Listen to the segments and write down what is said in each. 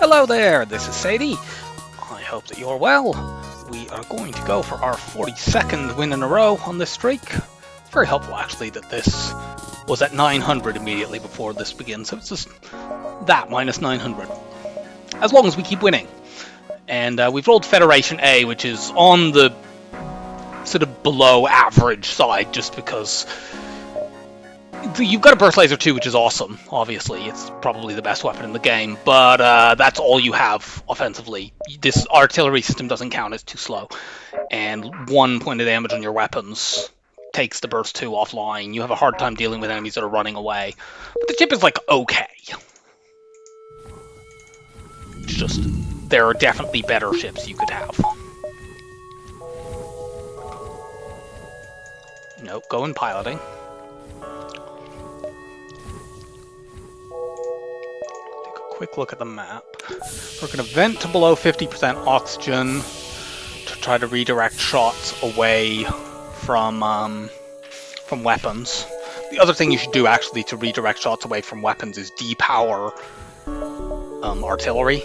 Hello there, this is Sadie. I hope that you're well. We are going to go for our 42nd win in a row on this streak. It's very helpful actually that this was at 900 immediately before this begins, so it's just that minus 900. As long as we keep winning. And we've rolled Federation A, which is on the sort of below average side, just because you've got a burst laser too, which is awesome. Obviously, it's probably the best weapon in the game, but that's all you have offensively. This artillery system doesn't count; it's too slow. And 1 point of damage on your weapons takes the burst 2 offline. You have a hard time dealing with enemies that are running away. But the chip is like okay. It's just there are definitely better ships you could have. Nope, go in piloting. Quick look at the map. We're going to vent to below 50% oxygen to try to redirect shots away from weapons. The other thing you should do actually to redirect shots away from weapons is depower artillery.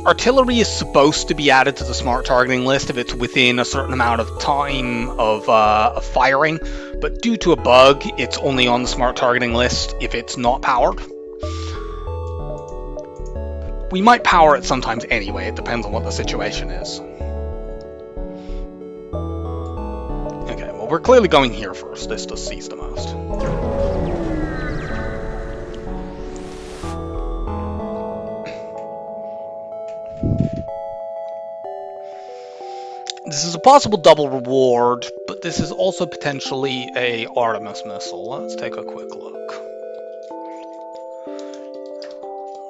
Artillery is supposed to be added to the smart targeting list if it's within a certain amount of time of firing, but due to a bug, it's only on the smart targeting list if it's not powered. We might power it sometimes anyway, it depends on what the situation is. Okay, well we're clearly going here first, this just sees the most. This is a possible double reward, but this is also potentially a Artemis missile. Let's take a quick look.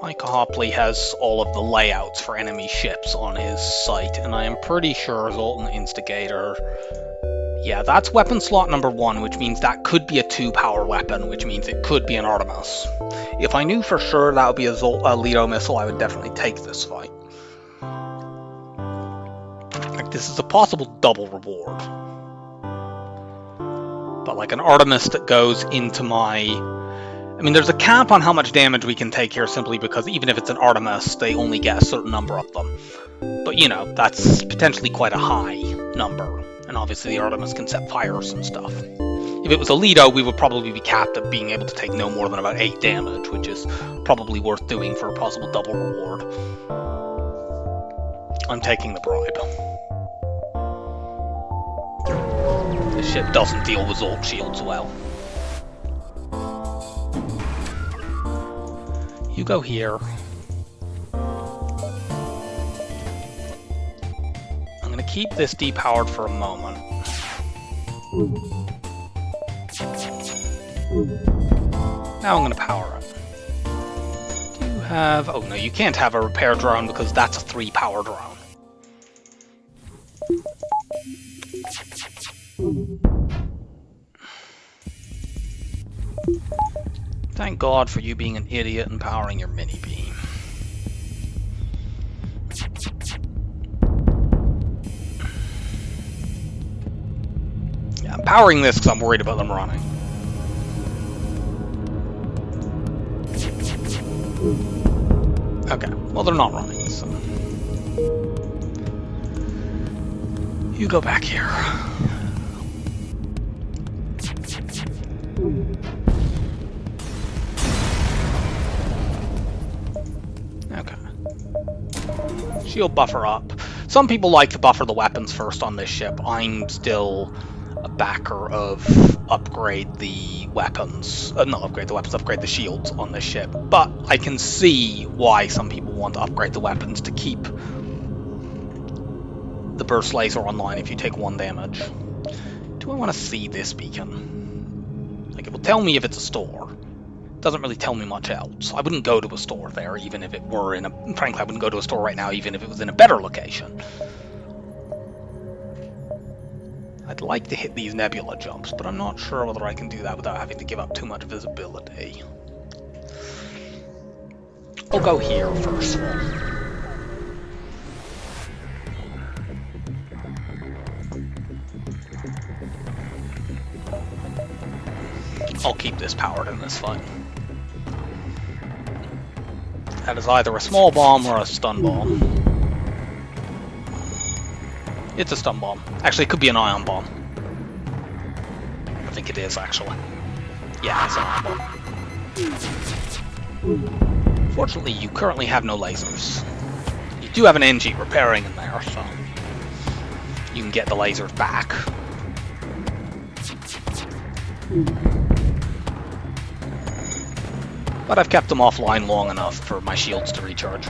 Micah Hopley has all of the layouts for enemy ships on his site, and I am pretty sure Zoltan Instigator... Yeah, that's weapon slot number 1, which means that could be a 2-power weapon, which means it could be an Artemis. If I knew for sure that would be a Leto missile, I would definitely take this fight. Like, this is a possible double reward. But like an Artemis that goes into my... I mean, there's a cap on how much damage we can take here simply because even if it's an Artemis, they only get a certain number of them. But, you know, that's potentially quite a high number. And obviously the Artemis can set fires and stuff. If it was a Leto, we would probably be capped at being able to take no more than about 8 damage, which is probably worth doing for a possible double reward. I'm taking the bribe. This ship doesn't deal with Zolt shields well. You go here. I'm going to keep this depowered for a moment. Now I'm going to power it. Do you have... Oh no, you can't have a repair drone because that's a 3-power drone. Thank God for you being an idiot and powering your mini-beam. Yeah, I'm powering this because I'm worried about them running. Okay, well they're not running, so... You go back here. Shield buffer up. Some people like to buffer the weapons first on this ship. I'm still a backer of upgrade the weapons. Not upgrade the weapons, upgrade the shields on this ship. But I can see why some people want to upgrade the weapons to keep the burst laser online if you take 1 damage. Do I want to see this beacon? Like, it will tell me if it's a store. Doesn't really tell me much else. I wouldn't go to a store there, even if it were in a... Frankly, I wouldn't go to a store right now, even if it was in a better location. I'd like to hit these nebula jumps, but I'm not sure whether I can do that without having to give up too much visibility. I'll go here first of all. I'll keep this powered in this fight. That is either a small bomb or a stun bomb. It's a stun bomb. Actually, it could be an ion bomb. I think it is, actually. Yeah, it's an ion bomb. Fortunately, you currently have no lasers. You do have an NG repairing in there, so you can get the lasers back. But I've kept them offline long enough for my shields to recharge.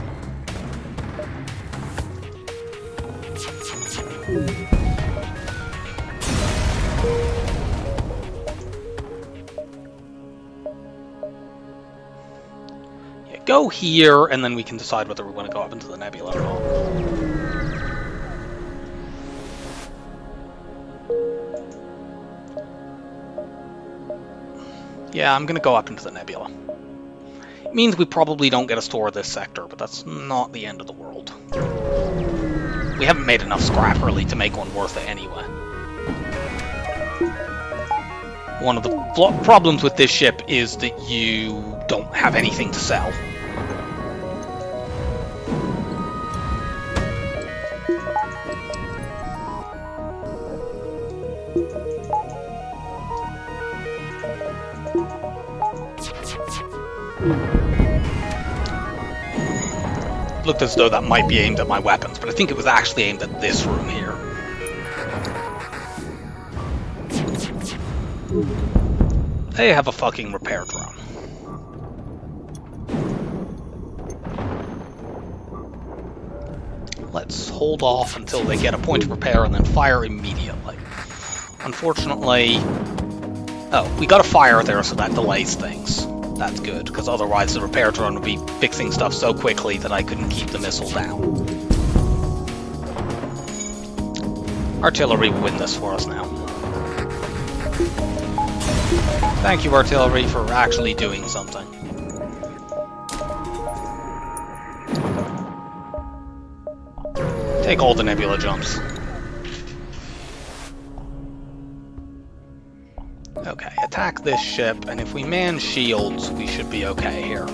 Yeah, go here, and then we can decide whether we want to go up into the nebula or not. Yeah, I'm gonna go up into the nebula. It means we probably don't get a store this sector, but that's not the end of the world. We haven't made enough scrap, really, to make one worth it anyway. One of the problems with this ship is that you don't have anything to sell. It looked as though that might be aimed at my weapons, but I think it was actually aimed at this room here. They have a fucking repair drone. Let's hold off until they get a point of repair and then fire immediately. Unfortunately... Oh, we got a fire there, so that delays things. That's good, because otherwise the repair drone would be fixing stuff so quickly that I couldn't keep the missile down. Artillery will win this for us now. Thank you, artillery, for actually doing something. Take all the nebula jumps. Okay, attack this ship, and if we man shields, we should be okay here.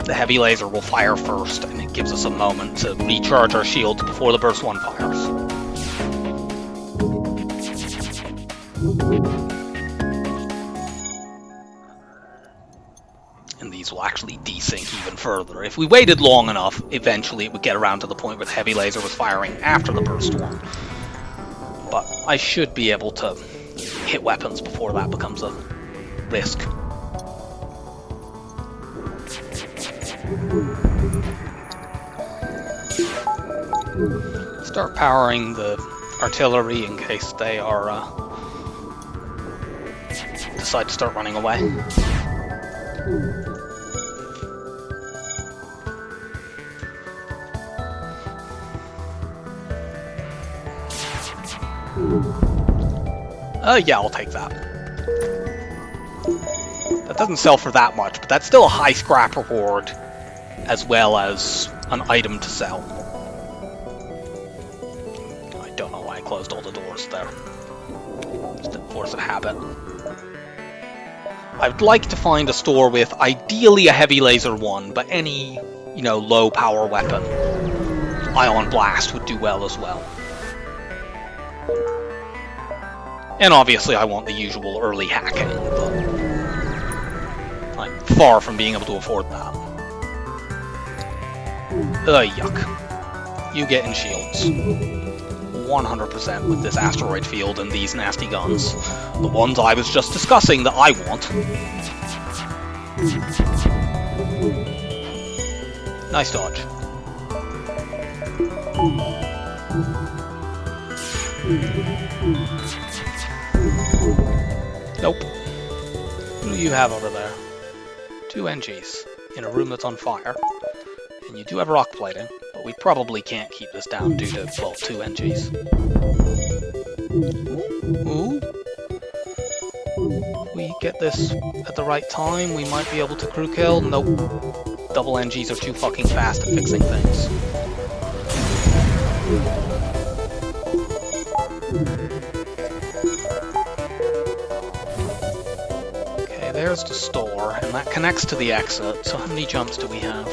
The heavy laser will fire first, and it gives us a moment to recharge our shields before the burst 1 fires. And these will actually desync even further. If we waited long enough, eventually it would get around to the point where the heavy laser was firing after the burst 1. But I should be able to hit weapons before that becomes a risk. Start powering the artillery in case they are decide to start running away. Yeah, I'll take that. That doesn't sell for that much, but that's still a high scrap reward, as well as an item to sell. I don't know why I closed all the doors there. Just a force of habit. I'd like to find a store with, ideally, a heavy laser one, but any, you know, low power weapon. Ion Blast would do well as well. And obviously I want the usual early hacking, but I'm far from being able to afford that. Yuck. You get in shields. 100% with this asteroid field and these nasty guns. The ones I was just discussing that I want. Nice dodge. Nope. What do you have over there? 2 NGs in a room that's on fire. And you do have rock plating, but we probably can't keep this down due to, well, 2 NGs. Ooh. We get this at the right time, we might be able to crew kill. Nope. Double NGs are too fucking fast at fixing things. there's the store, and that connects to the exit. So how many jumps do we have?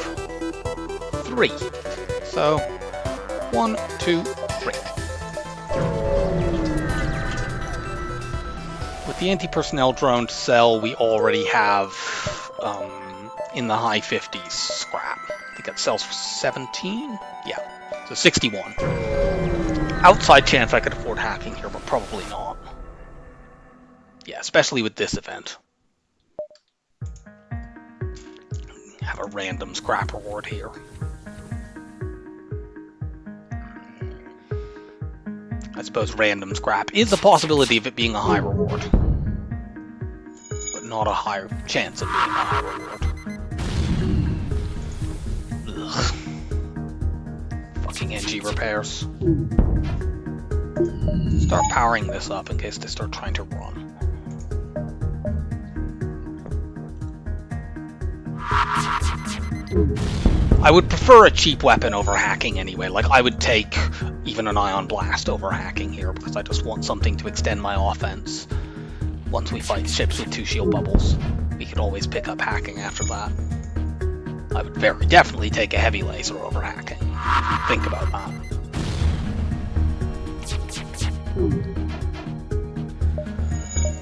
3. So 1, 2, 3. With the anti-personnel drone to sell, we already have in the high 50s scrap. I think it sells for 17? Yeah, so 61. Outside chance I could afford hacking here, but probably not. Yeah, especially with this event. Have a random scrap reward here. I suppose random scrap is a possibility of it being a high reward, but not a high chance of being a high reward. Ugh. Fucking NG repairs. Start powering this up in case they start trying to run. I would prefer a cheap weapon over hacking anyway. Like, I would take even an ion blast over hacking here because I just want something to extend my offense. Once we fight ships with 2 shield bubbles, we could always pick up hacking after that. I would very definitely take a heavy laser over hacking. Think about that.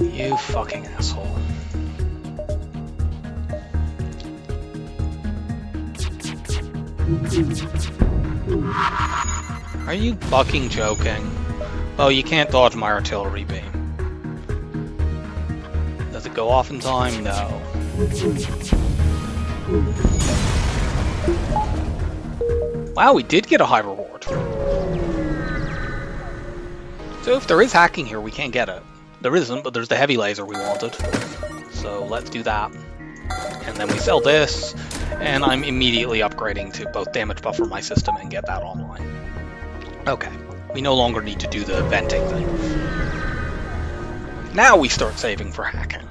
You fucking asshole. Are you fucking joking? Oh, you can't dodge my artillery beam. Does it go off in time? No. Wow, we did get a high reward. So if there is hacking here, we can't get it. There isn't, but there's the heavy laser we wanted. So let's do that. And then we sell this, and I'm immediately upgrading to both damage buffer my system and get that online. Okay, we no longer need to do the venting thing. Now we start saving for hacking.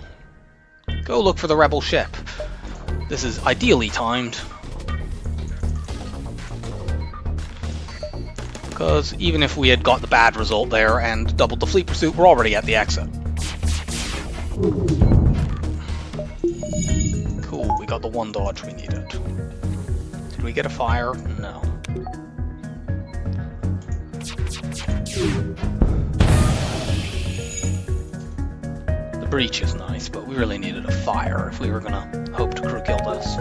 Go look for the rebel ship. This is ideally timed. Because even if we had got the bad result there and doubled the fleet pursuit, we're already at the exit. Cool, we got the 1 dodge we needed. Did we get a fire? No. The breach is nice, but we really needed a fire if we were gonna hope to crew kill this.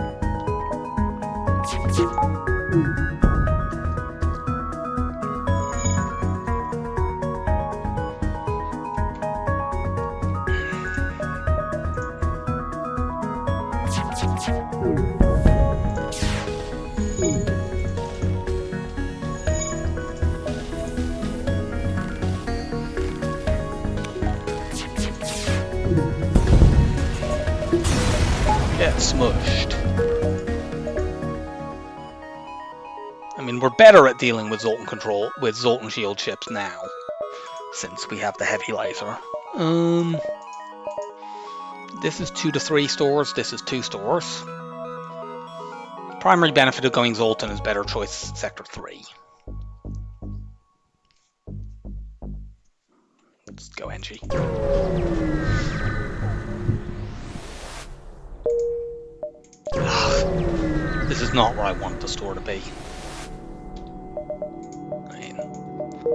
Get smushed. I mean, we're better at dealing with Zoltan shield ships now, since we have the heavy laser. This is 2 to 3 stores, this is 2 stores. Primary benefit of going Zoltan is better choice sector 3. Let's go NG. This is not where I want the store to be. I mean,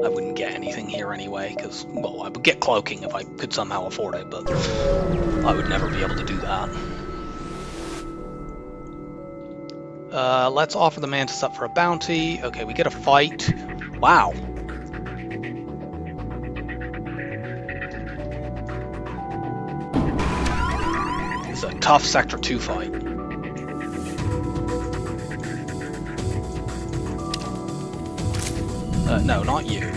I wouldn't get anything here anyway, because, well, I would get cloaking if I could somehow afford it, but I would never be able to do that. Let's offer the mantis up for a bounty. Okay, we get a fight. Wow. It's a tough Sector 2 fight. No, not you.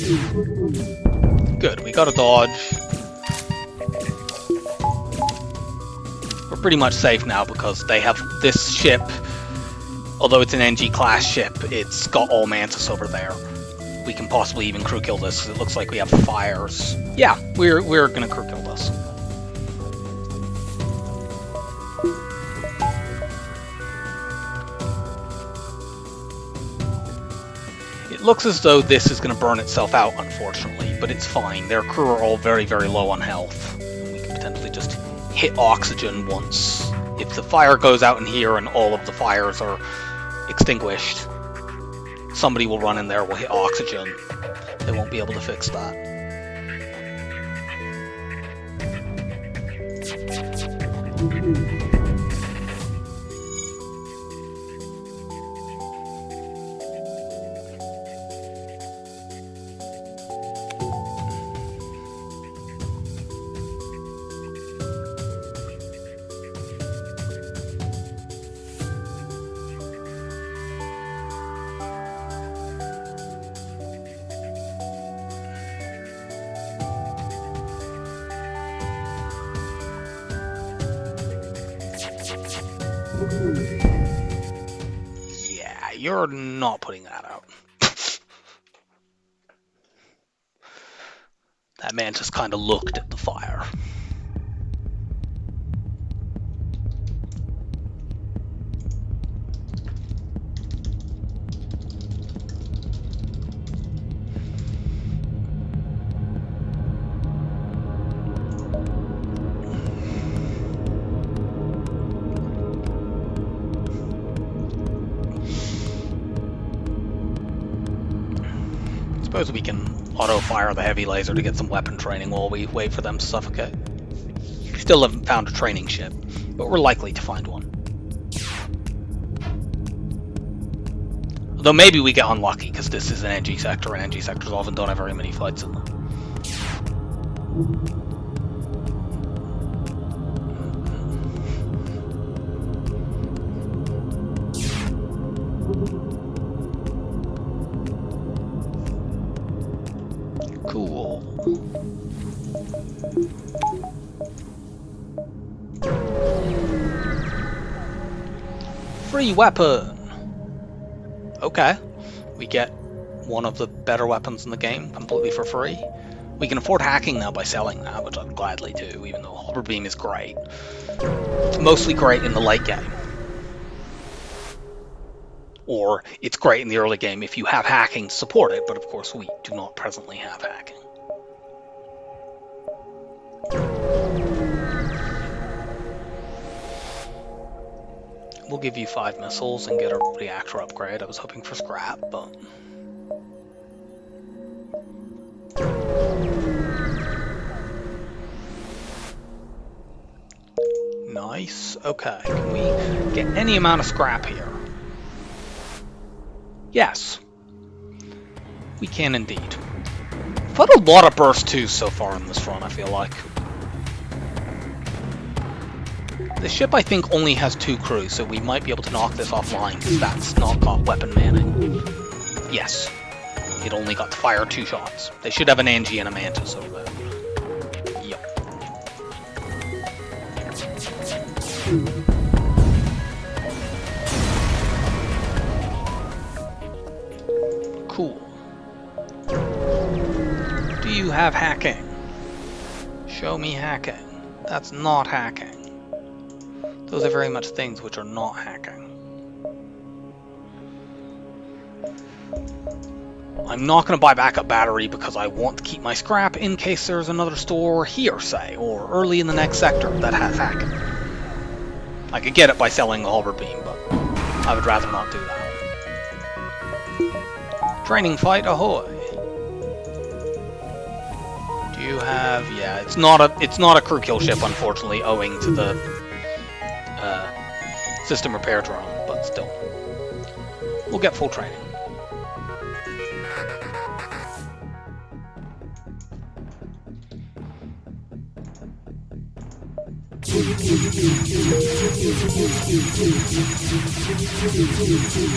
Good, we got a dodge. We're pretty much safe now because they have this ship. Although it's an NG class ship, it's got all Mantis over there. We can possibly even crew kill this. It looks like we have fires. Yeah, we're gonna crew kill this. It looks as though this is gonna burn itself out, unfortunately, but it's fine. Their crew are all very, very low on health. We can potentially just hit oxygen once. If the fire goes out in here and all of the fires are extinguished, somebody will run in there, will hit oxygen. They won't be able to fix that. Yeah, you're not putting that out. That man just kind of looked at the fire. Suppose we can auto-fire the heavy laser to get some weapon training while we wait for them to suffocate. Still haven't found a training ship, but we're likely to find one. Although maybe we get unlucky, because this is an NG sector, and NG sectors often don't have very many fights in them. Cool. Free weapon! Okay. We get one of the better weapons in the game completely for free. We can afford hacking now by selling that, which I'd gladly do, even though Hover Beam is great. It's mostly great in the late game. Or it's great in the early game if you have hacking to support it, but of course we do not presently have hacking. We'll give you 5 missiles and get a reactor upgrade. I was hoping for scrap, but... Nice. Okay, can we get any amount of scrap here? Yes. We can indeed. We've had a lot of burst 2s so far in this run, I feel like. The ship, I think, only has 2 crews, so we might be able to knock this offline, because that's not got weapon manning. Yes. It only got to fire 2 shots. They should have an NG and a Mantis over there. Yep. Cool. Do you have hacking? Show me hacking. That's not hacking. Those are very much things which are not hacking. I'm not going to buy backup battery because I want to keep my scrap in case there's another store here, say, or early in the next sector that has hacking. I could get it by selling the Hover Beam, but I would rather not do that. Training fight, ahoy! Do you have... yeah, it's not a crew kill ship, unfortunately, owing to the system repair drone, but still. We'll get full training.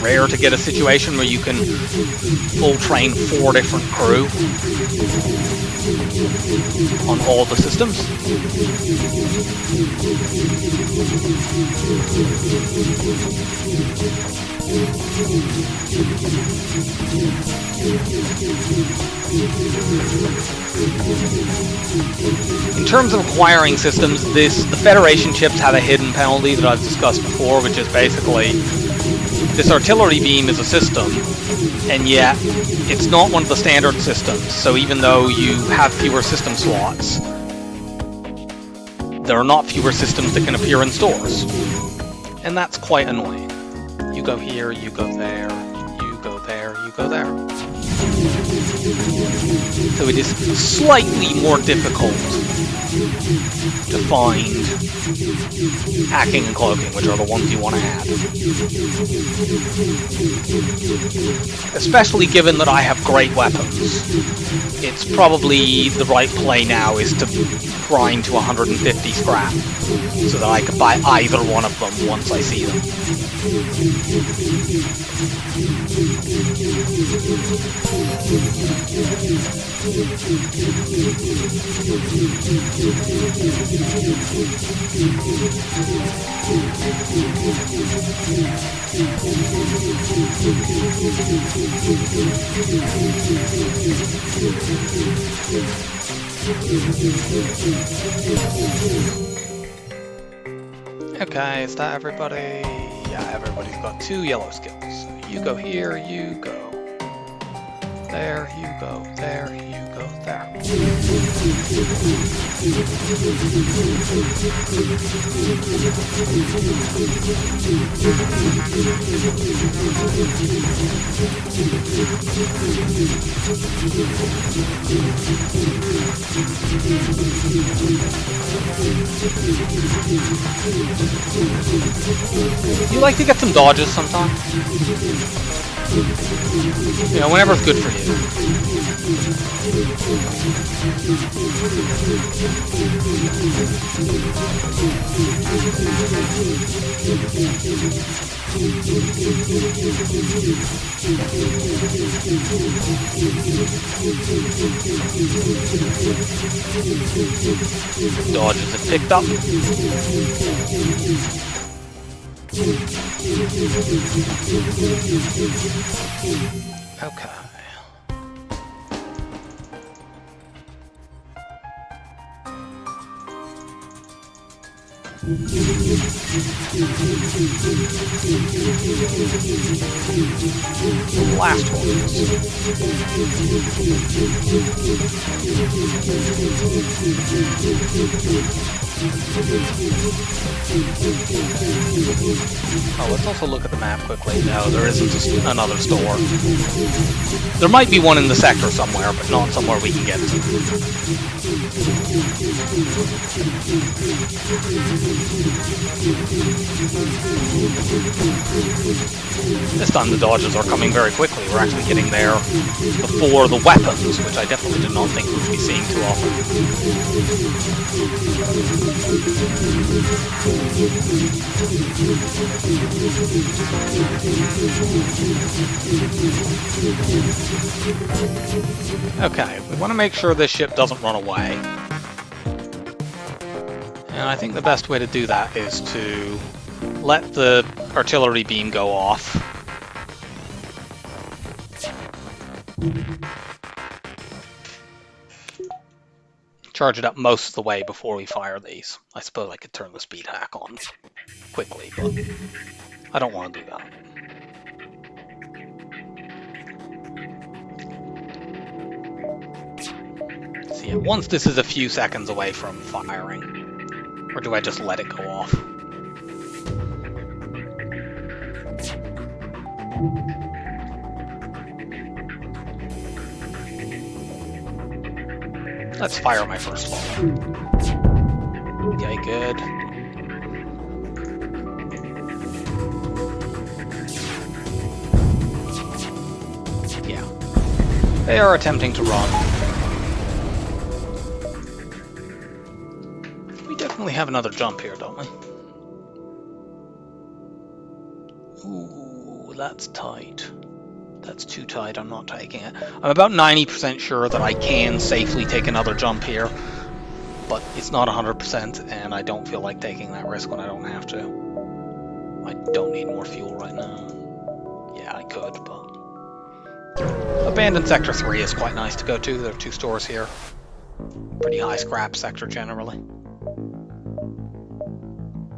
Rare to get a situation where you can full train 4 different crew on all the systems. In terms of acquiring systems, the Federation chips have a hidden penalty that I've discussed before, which is basically this artillery beam is a system, and yet it's not one of the standard systems. So even though you have fewer system slots, there are not fewer systems that can appear in stores, and that's quite annoying. You go here, you go there, you go there, you go there. So it is slightly more difficult to find hacking and cloaking, which are the ones you want to add. Especially given that I have great weapons. It's probably the right play now is to grind to 150 scrap, so that I can buy either one of them once I see them. Okay, is that everybody? Yeah, everybody's got 2 yellow skills. So you go here, you go there, you go there, you go there. You like to get some dodges sometimes? You know, whenever it's good for you. Dodges have picked up. Okay. Last ones. Oh, let's also look at the map quickly. No, there isn't another store. There might be one in the sector somewhere, but not somewhere we can get to. This time the dodges are coming very quickly. We're actually getting there before the weapons, which I definitely did not think we'd be seeing too often. Okay, we want to make sure this ship doesn't run away. And I think the best way to do that is to let the artillery beam go off. Charge it up most of the way before we fire these. I suppose I could turn the speed hack on quickly, but I don't want to do that. See, once this is a few seconds away from firing, or do I just let it go off? Let's fire my first one. Okay, good. Yeah. They are attempting to run. We did definitely have another jump here, don't we? Ooh, that's tight. That's too tight, I'm not taking it. I'm about 90% sure that I can safely take another jump here, but it's not 100%, and I don't feel like taking that risk when I don't have to. I don't need more fuel right now. Yeah, I could, but... Abandoned Sector 3 is quite nice to go to. There are 2 stores here. Pretty high scrap sector generally.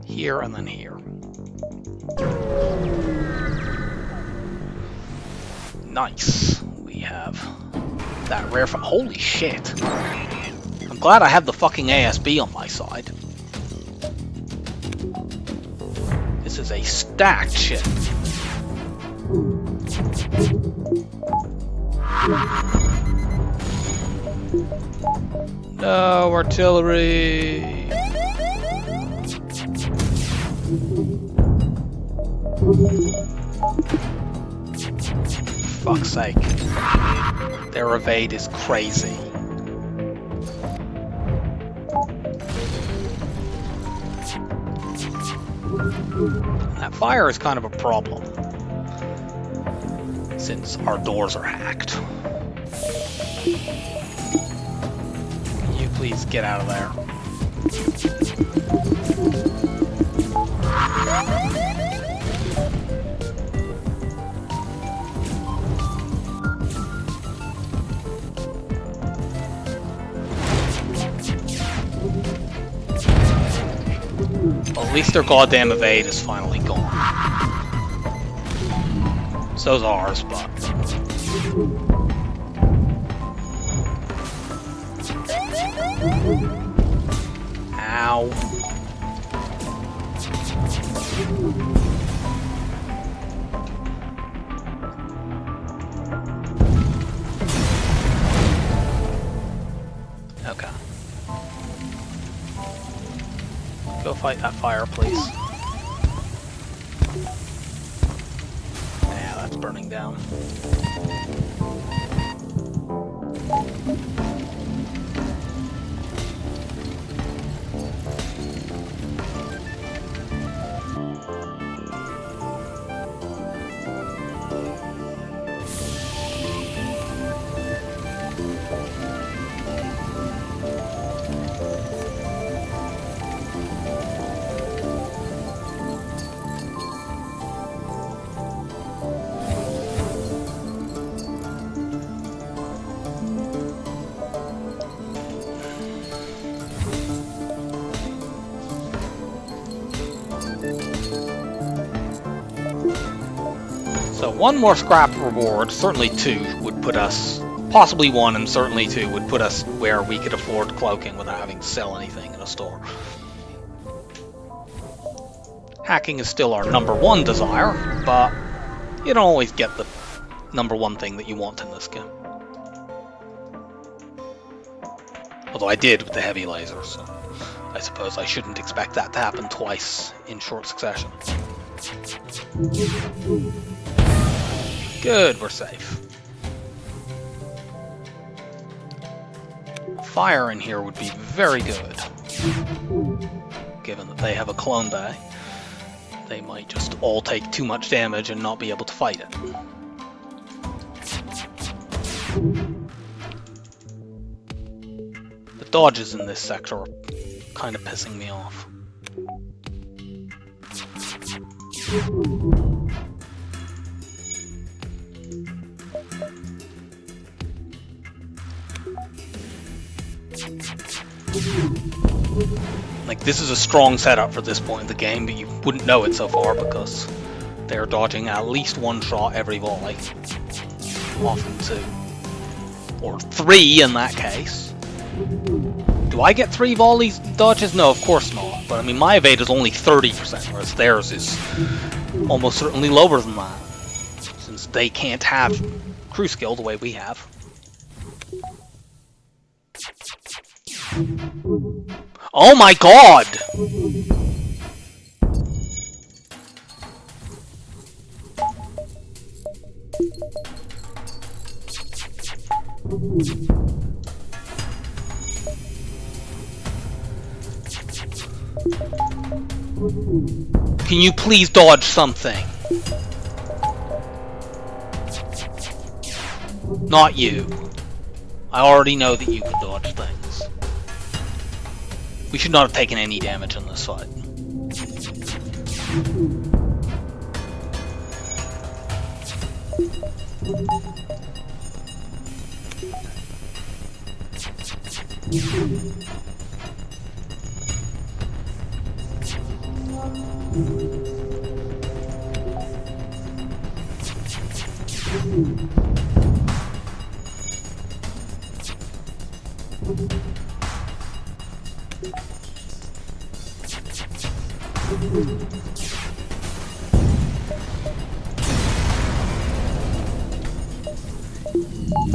Here and then here. Nice. We have that rare... Holy shit. I'm glad I have the fucking ASB on my side. This is a stacked ship. No artillery. Fuck's sake. Their evade is crazy. That fire is kind of a problem, since our doors are hacked. You please get out of there. Well, at least their goddamn evade is finally gone. So's ours, but... Ow. Okay. Go fight that fire, please. Yeah, that's burning down. So one more scrap reward, certainly 2, would put us, possibly 1 and certainly 2, would put us where we could afford cloaking without having to sell anything in a store. Hacking is still our #1 desire, but you don't always get the #1 thing that you want in this game. Although I did with the heavy laser, so I suppose I shouldn't expect that to happen twice in short succession. Good, we're safe. Fire in here would be very good. Given that they have a clone bay, they might just all take too much damage and not be able to fight it. The dodges in this sector are kind of pissing me off. Like, this is a strong setup for this point in the game, but you wouldn't know it so far because they're dodging at least 1 shot every volley. Often 2. Or 3 in that case. Do I get 3 volleys dodges? No, of course not. But I mean, my evade is only 30%, whereas theirs is almost certainly lower than that, since they can't have crew skill the way we have. Oh my god! Can you please dodge something? Not you. I already know that you can dodge things. We should not have taken any damage in this fight.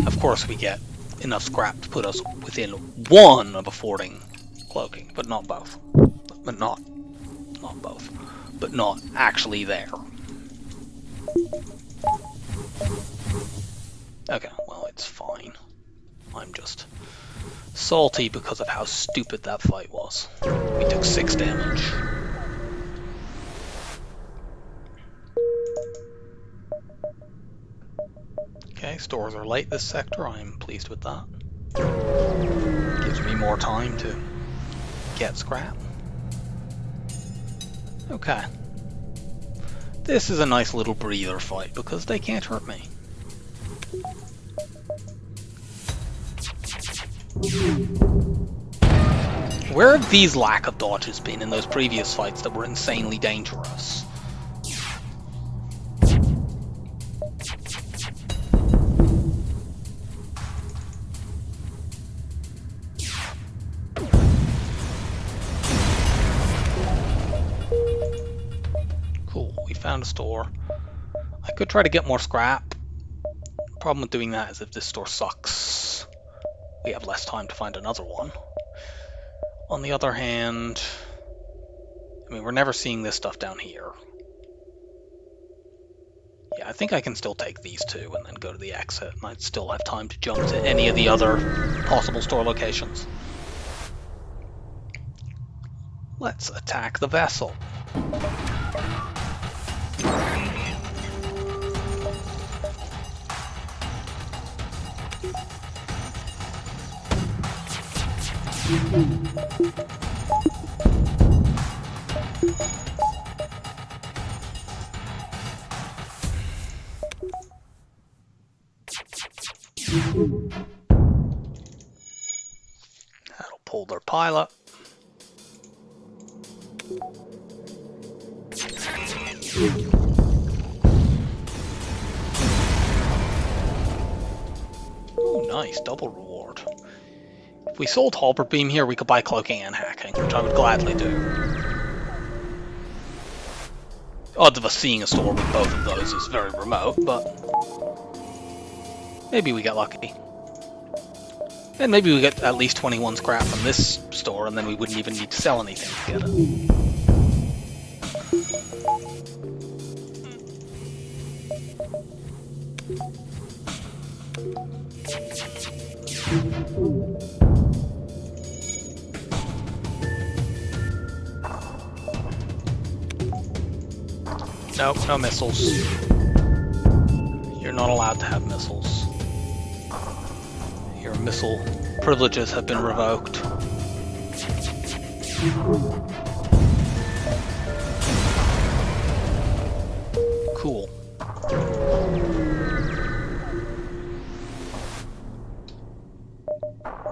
Of course we get enough scrap to put us within one of affording cloaking, but not both. But not both. But not actually there. Okay, well, it's fine. I'm just salty because of how stupid that fight was. We took 6 damage. Okay, stores are late this sector. I'm pleased with that. Gives me more time to get scrap. Okay. This is a nice little breather fight because they can't hurt me. Where have these lack of dodges been in those previous fights that were insanely dangerous? Cool, we found a store. I could try to get more scrap. Problem with doing that is if this store sucks, we have less time to find another one. On the other hand, I mean, we're never seeing this stuff down here. Yeah, I think I can still take these two and then go to the exit, and I'd still have time to jump to any of the other possible store locations. Let's attack the vessel. That'll pull their pilot. Ooh, nice, double reward. If we sold Halberd Beam here, we could buy cloaking and hacking, which I would gladly do. Odds of us seeing a store with both of those is very remote, but maybe we get lucky. And maybe we get at least 21 scrap from this store, and then we wouldn't even need to sell anything to get it. Nope, no missiles. You're not allowed to have missiles. Your missile privileges have been revoked. Cool.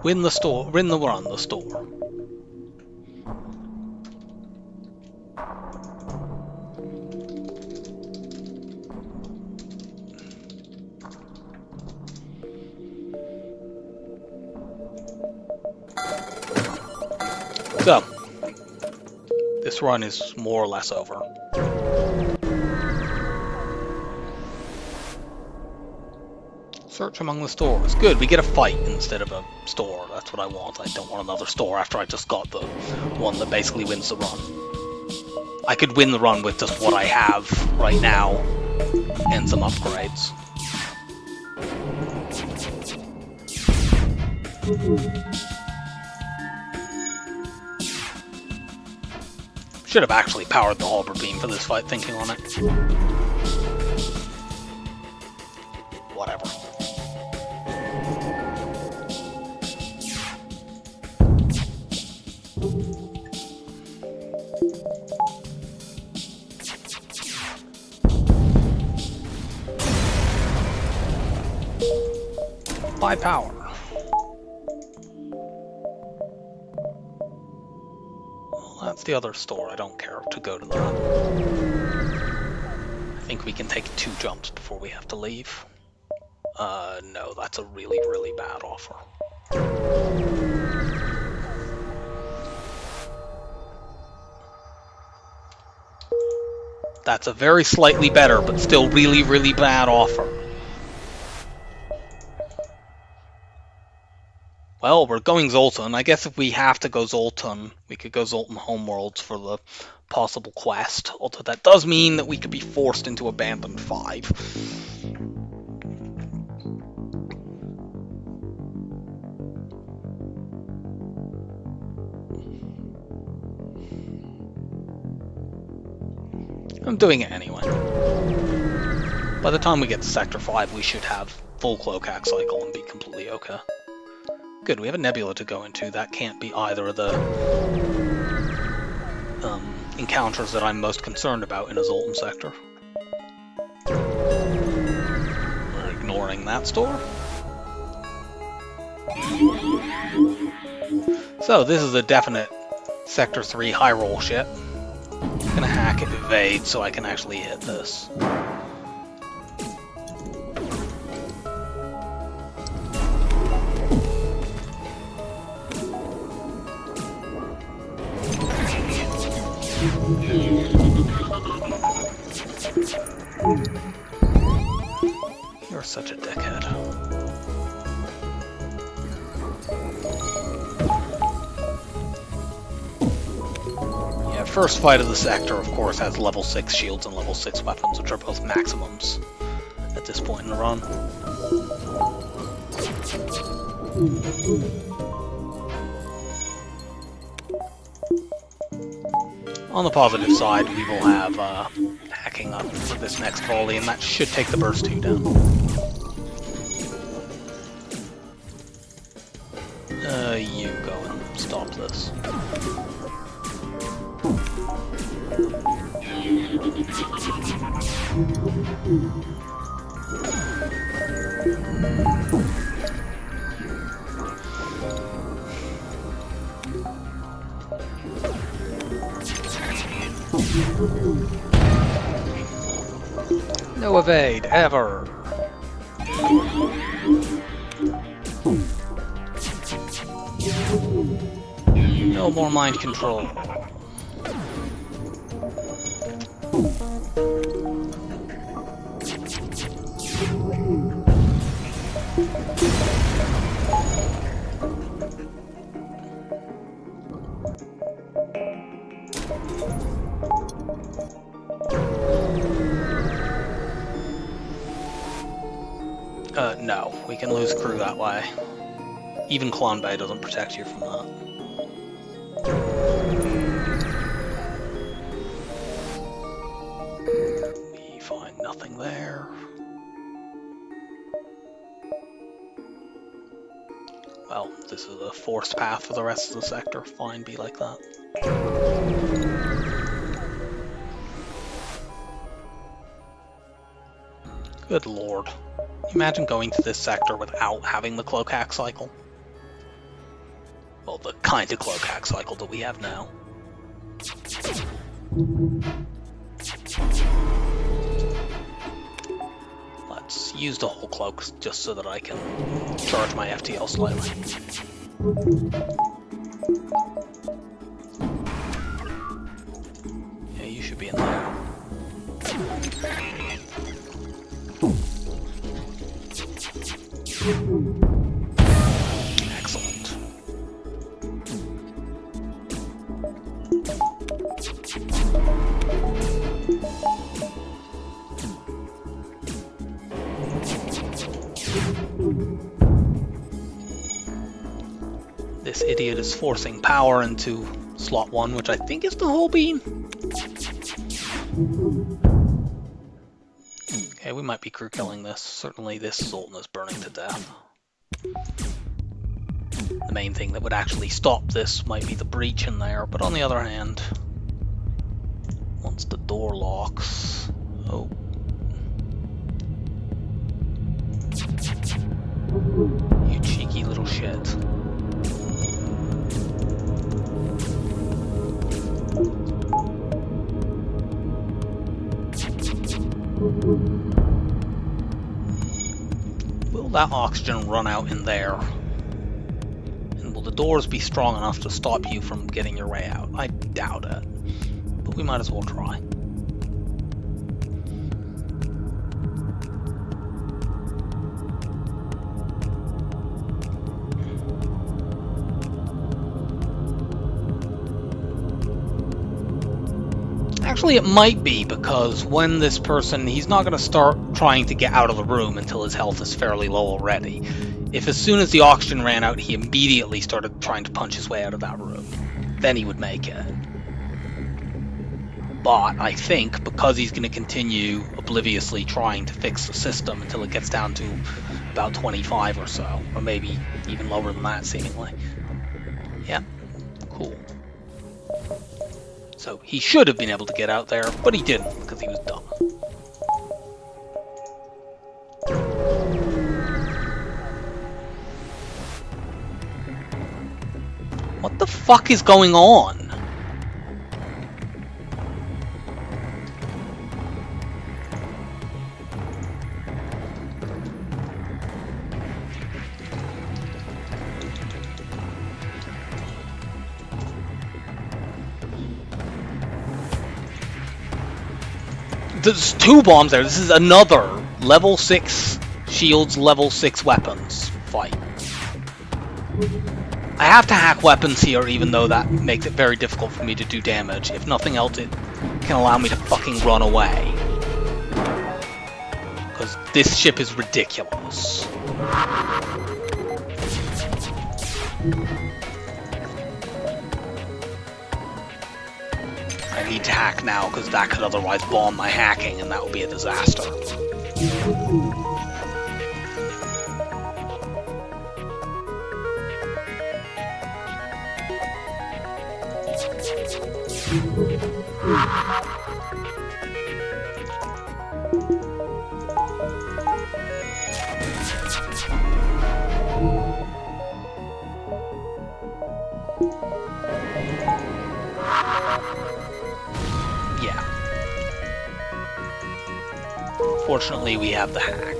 Win the store, win the run, the store. So, this run is more or less over. Search among the stores. Good, we get a fight instead of a store. That's what I want. I don't want another store after I just got the one that basically wins the run. I could win the run with just what I have right now and some upgrades. Should have actually powered the halberd beam for this fight, thinking on it. Whatever. By power. Well, that's the other store. I don't care to go to that. I think we can take 2 jumps before we have to leave. No, that's a really, really bad offer. That's a very slightly better, but still really, really bad offer. Well, we're going Zoltan. I guess if we have to go Zoltan, we could go Zoltan Homeworlds for the possible quest. Although that does mean that we could be forced into Abandoned 5. I'm doing it anyway. By the time we get to Sector 5, we should have full Cloak-Hack cycle and be completely okay. Good, we have a nebula to go into. That can't be either of the encounters that I'm most concerned about in a Zoltan sector. We're ignoring that store. So this is a definite Sector 3 high roll shit. I'm gonna hack evade so I can actually hit this. You're such a dickhead. Yeah, first fight of the sector, of course, has level 6 shields and level 6 weapons, which are both maximums at this point in the run. On the positive side, we will have hacking up for this next volley, and that should take the burst 2 down. You go and stop this. No evade, ever! No more mind control. No, we can lose crew that way. Even Clone Bay doesn't protect you from that. We find nothing there. Well, this is a forced path for the rest of the sector. Fine, be like that. Good lord. Imagine going to this sector without having the Cloak-Hack cycle. Well, the kind of Cloak-Hack cycle that we have now. Let's use the whole cloak just so that I can charge my FTL slightly. Yeah, you should be in there. Excellent. This idiot is forcing power into slot 1, which I think is the whole beam. Okay, we might be crew killing this. Certainly this Sultan is burning to death. The main thing that would actually stop this might be the breach in there, but on the other hand, once the door locks... Oh. You cheeky little shit. Will that oxygen run out in there? And will the doors be strong enough to stop you from getting your way out? I doubt it. But we might as well try. Actually, it might be, because when this person, he's not going to start trying to get out of the room until his health is fairly low already. If as soon as the oxygen ran out, he immediately started trying to punch his way out of that room, then he would make it. But I think, because he's going to continue obliviously trying to fix the system until it gets down to about 25 or so, or maybe even lower than that, seemingly. Yeah, cool. So he should have been able to get out there, but he didn't, because he was dumb. What the fuck is going on? There's 2 bombs there. This is another level 6 shields, level 6 weapons fight. I have to hack weapons here, even though that makes it very difficult for me to do damage. If nothing else, it can allow me to fucking run away. Because this ship is ridiculous. I need to hack now, because that could otherwise bomb my hacking, and that would be a disaster. Yeah. Fortunately, we have the hack.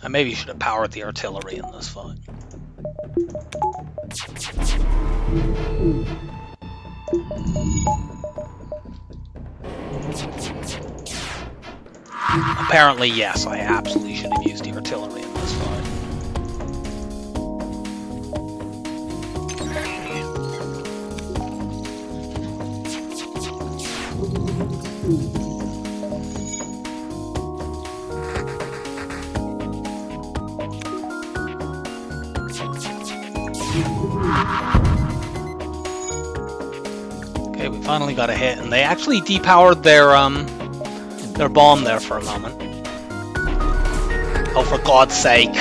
I maybe should have powered the artillery in this fight. Apparently, yes, I absolutely should have used the artillery in this fight. Okay, we finally got a hit, and they actually depowered their bomb there for a moment. Oh, for God's sake!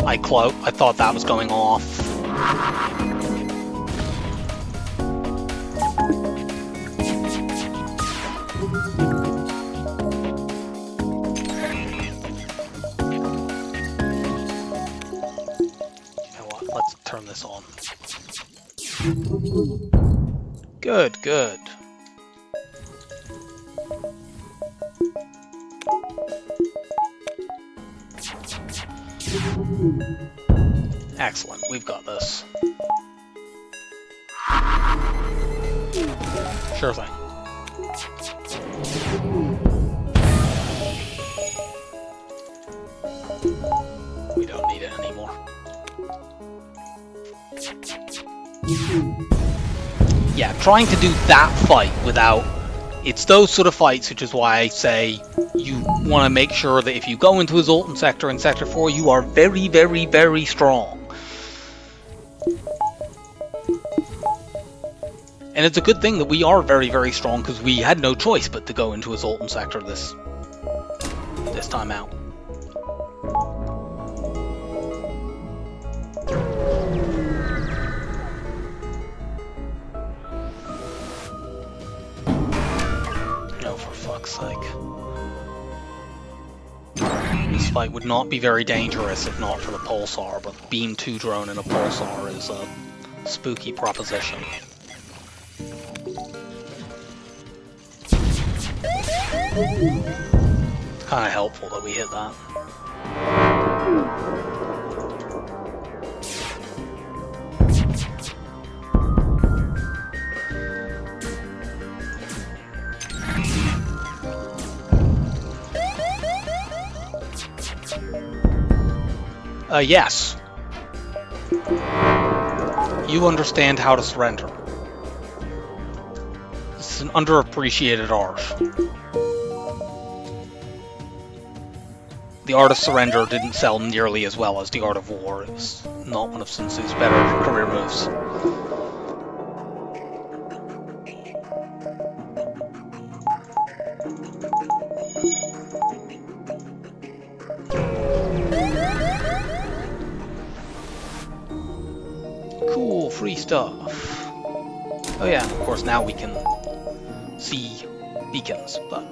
I thought that was going off. You know what? Let's turn this on. Good, good. Excellent, we've got this. Sure thing. We don't need it anymore. yeah, trying to do that fight without... It's those sort of fights, which is why I say you want to make sure that if you go into a Zoltan sector in Sector 4, you are very, very, very strong. And it's a good thing that we are very, very strong, because we had no choice but to go into a Zoltan sector this time out. No, for fuck's sake. This fight would not be very dangerous if not for the Pulsar, but Beam 2 drone in a Pulsar is a spooky proposition. Kind of helpful that we hit that. Yes. You understand how to surrender. This is an underappreciated art. The Art of Surrender didn't sell nearly as well as the Art of War. It was not one of Sun Tzu's better career moves. Cool, free stuff. Oh yeah, of course now we can see beacons, but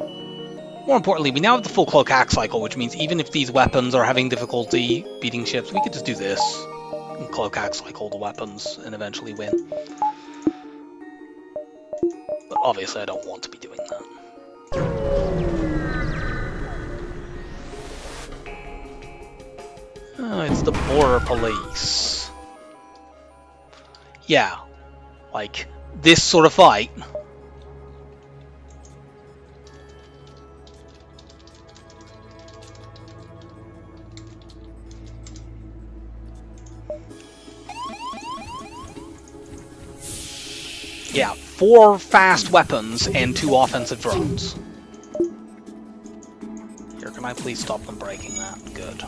more importantly, we now have the full cloak hack cycle, which means even if these weapons are having difficulty beating ships, we could just do this and cloak hack cycle the weapons and eventually win. But obviously I don't want to be doing that. Oh, it's the border police. Yeah, like this sort of fight. Yeah, 4 fast weapons and 2 offensive drones. Here, can I please stop them breaking that? Good.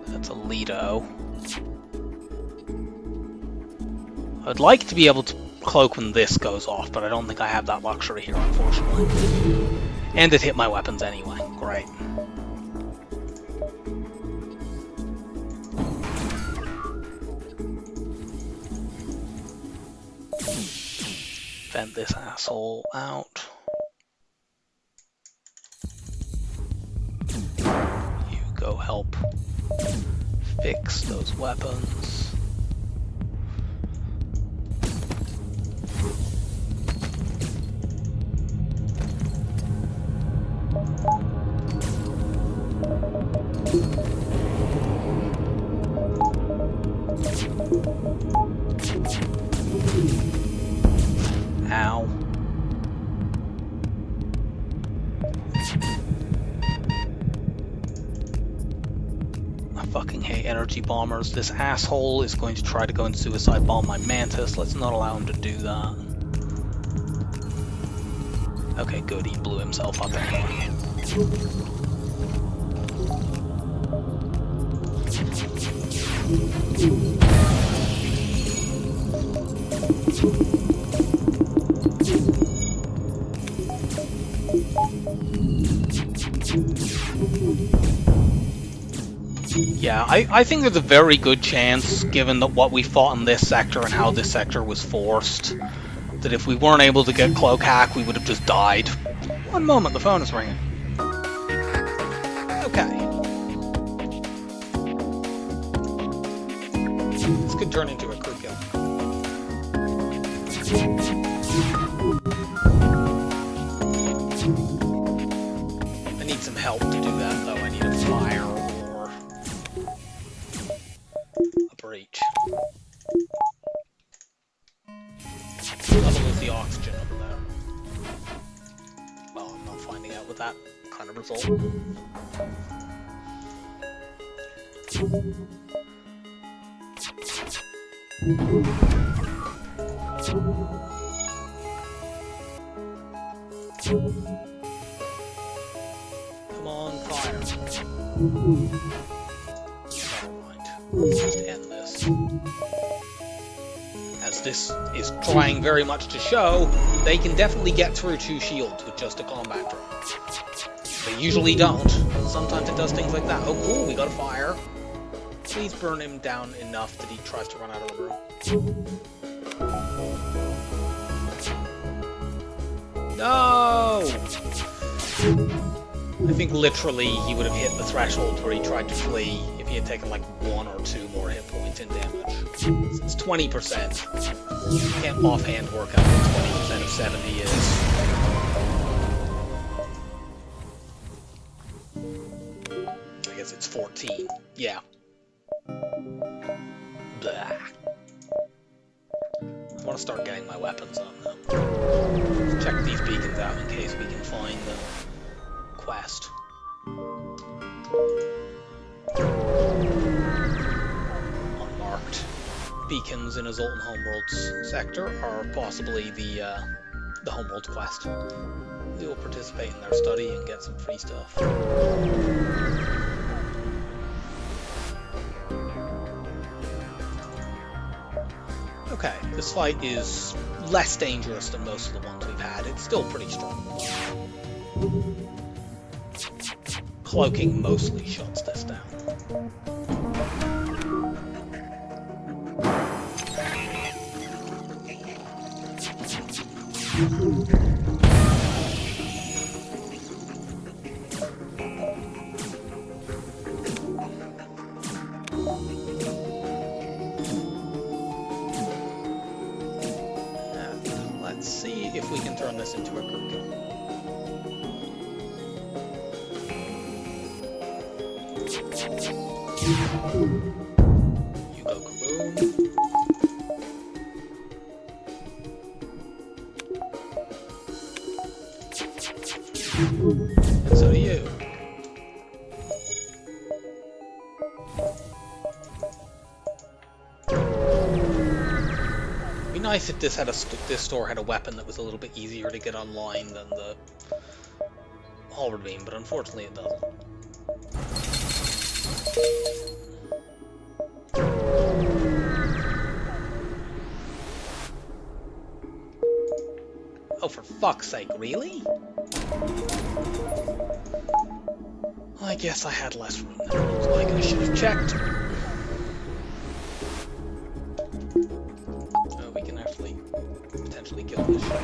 That's a Lido. I'd like to be able to cloak when this goes off, but I don't think I have that luxury here, unfortunately. And it hit my weapons anyway. Great. Vent this asshole out. You go help fix those weapons. Ow. I fucking hate energy bombers. This asshole is going to try to go and suicide bomb my Mantis. Let's not allow him to do that. Okay, good. He blew himself up anyway. Yeah, I think there's a very good chance, given that what we fought in this sector and how this sector was forced, that if we weren't able to get cloak hack, we would have just died. One moment, the phone is ringing. Okay. This could turn into a crew kill. I need some help to do that, though. I need a fire or a breach. Level is the oxygen over there. Well, I'm not finding out with that kind of result. Come on, fire. Never mind. Let's just end this. As this is trying very much to show, they can definitely get through 2 shields with just a combat drone. They usually don't. Sometimes it does things like that. Oh cool, we got a fire. Please burn him down enough that he tries to run out of the room. No! I think literally he would have hit the threshold where he tried to flee if he had taken like 1 or 2 more hit points in damage. It's 20%. You can't offhand work out what 20% of 70 is. I guess it's 14. Yeah. Blah. I want to start getting my weapons up now. Let's check these beacons out in case we can find the quest. Unmarked beacons in a Zoltan Homeworld's sector are possibly the Homeworld quest. We will participate in their study and get some free stuff. Okay, this fight is less dangerous than most of the ones we've had. It's still pretty strong. Cloaking mostly shuts this down. Let's see if we can turn this into a curriculum. You go kaboom. And so do you. It'd be nice if this store had a weapon that was a little bit easier to get online than the halberd beam, but unfortunately it doesn't. Oh, for fuck's sake, really? I guess I had less room than it looks like. I should have checked. Oh, we can actually potentially kill this shit.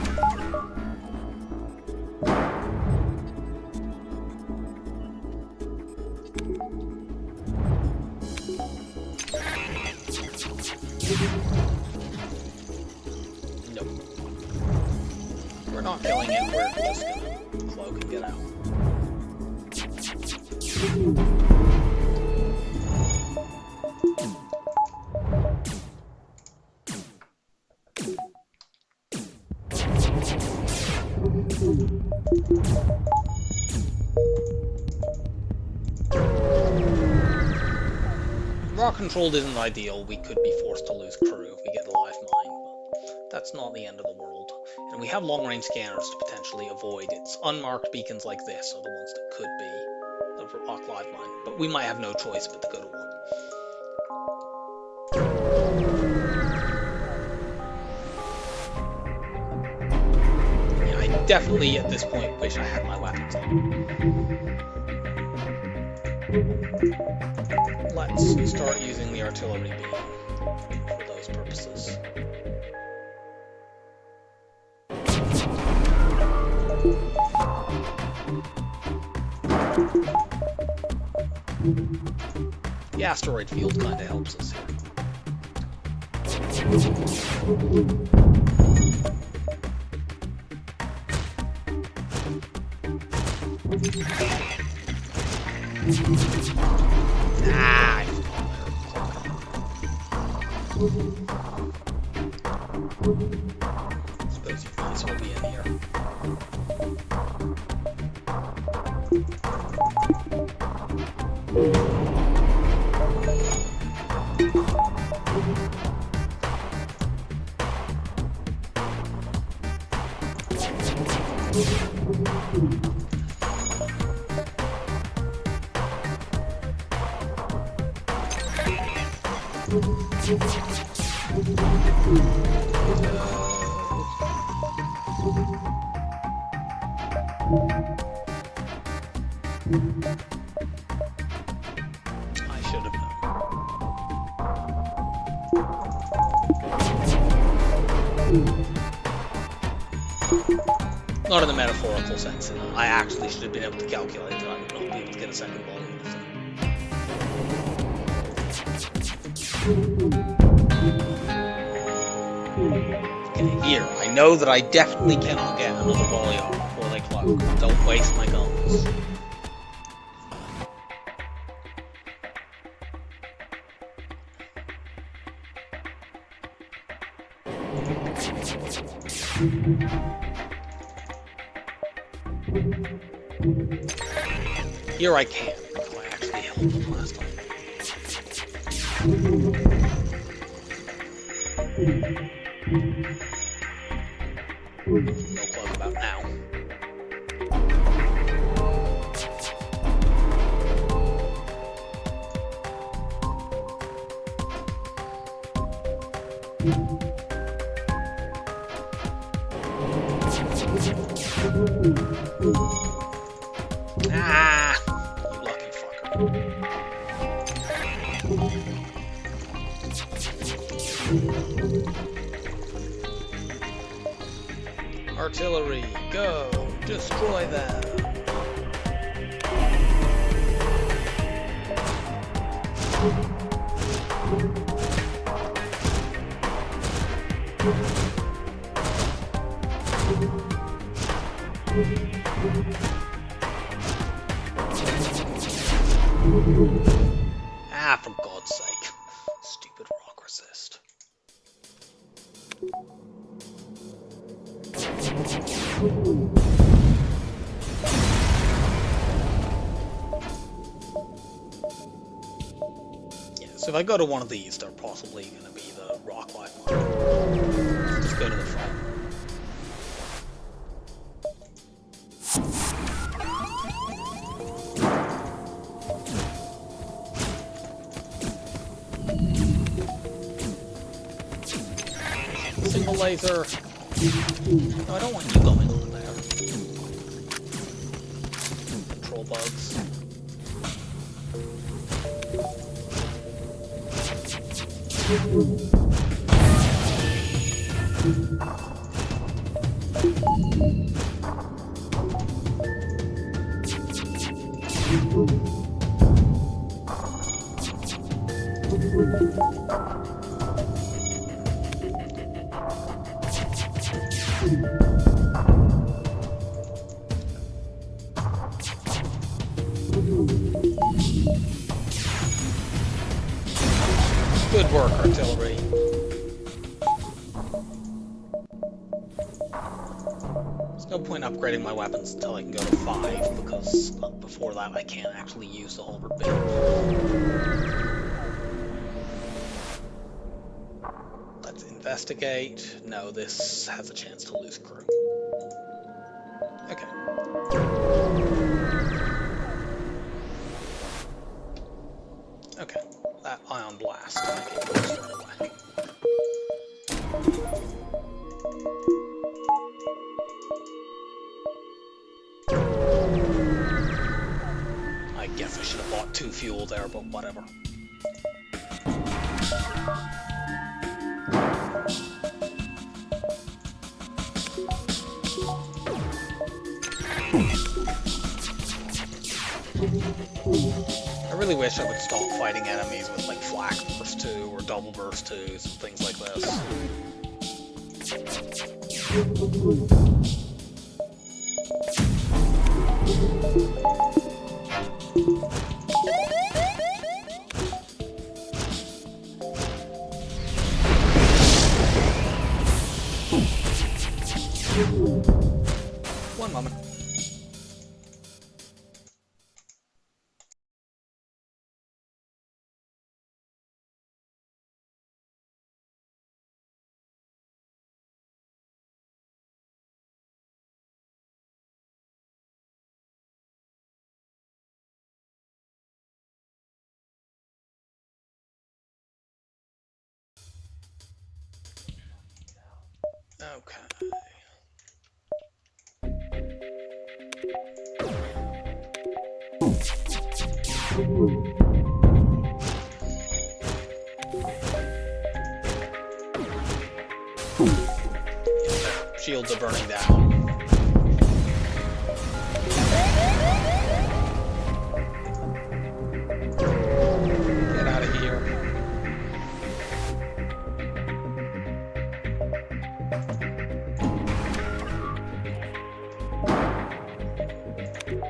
Nope. We're not killing it, we're just gonna cloak and get out. Raw controlled isn't ideal. We could be forced to lose crew if we get a live mine, but that's not the end of the world. And we have long-range scanners to potentially avoid. It's unmarked beacons like this are the ones that could be a rock live mine, but we might have no choice but to go to one. Yeah, I definitely at this point wish I had my weapons on. Let's start using the artillery beam for those purposes. The asteroid field kind of helps us here. Ah, I suppose you might as well be in here. I should have known. Not in the metaphorical sense. I actually should have been able to calculate that I would not be able to get a second volume of them. Okay, here. I know that I definitely cannot get another volley off before they cloak. Don't waste my guns. Here I can. Oh, I actually held them last time. No cloak about now. Ah, you lucky fucker. Artillery, go! Destroy them! Ah, for God's sake. Stupid rock resist. Yeah, so if I go to one of these, they're possibly going to be the rock light one. Just go to the front. Single laser. No, I don't want you going on there. Control bugs. Good work, artillery. There's no point upgrading my weapons until I can go to 5, because before that I can't actually use the halberd beam. Let's investigate. No, this has a chance to lose crew. Okay. Okay, that ion blast. I can go straight away. I guess I should have bought 2 fuel there, but whatever. I really wish I would stop fighting enemies with like flak burst 2 or double burst 2s and things like this. One moment. Okay. Shields are burning down. Get out of here.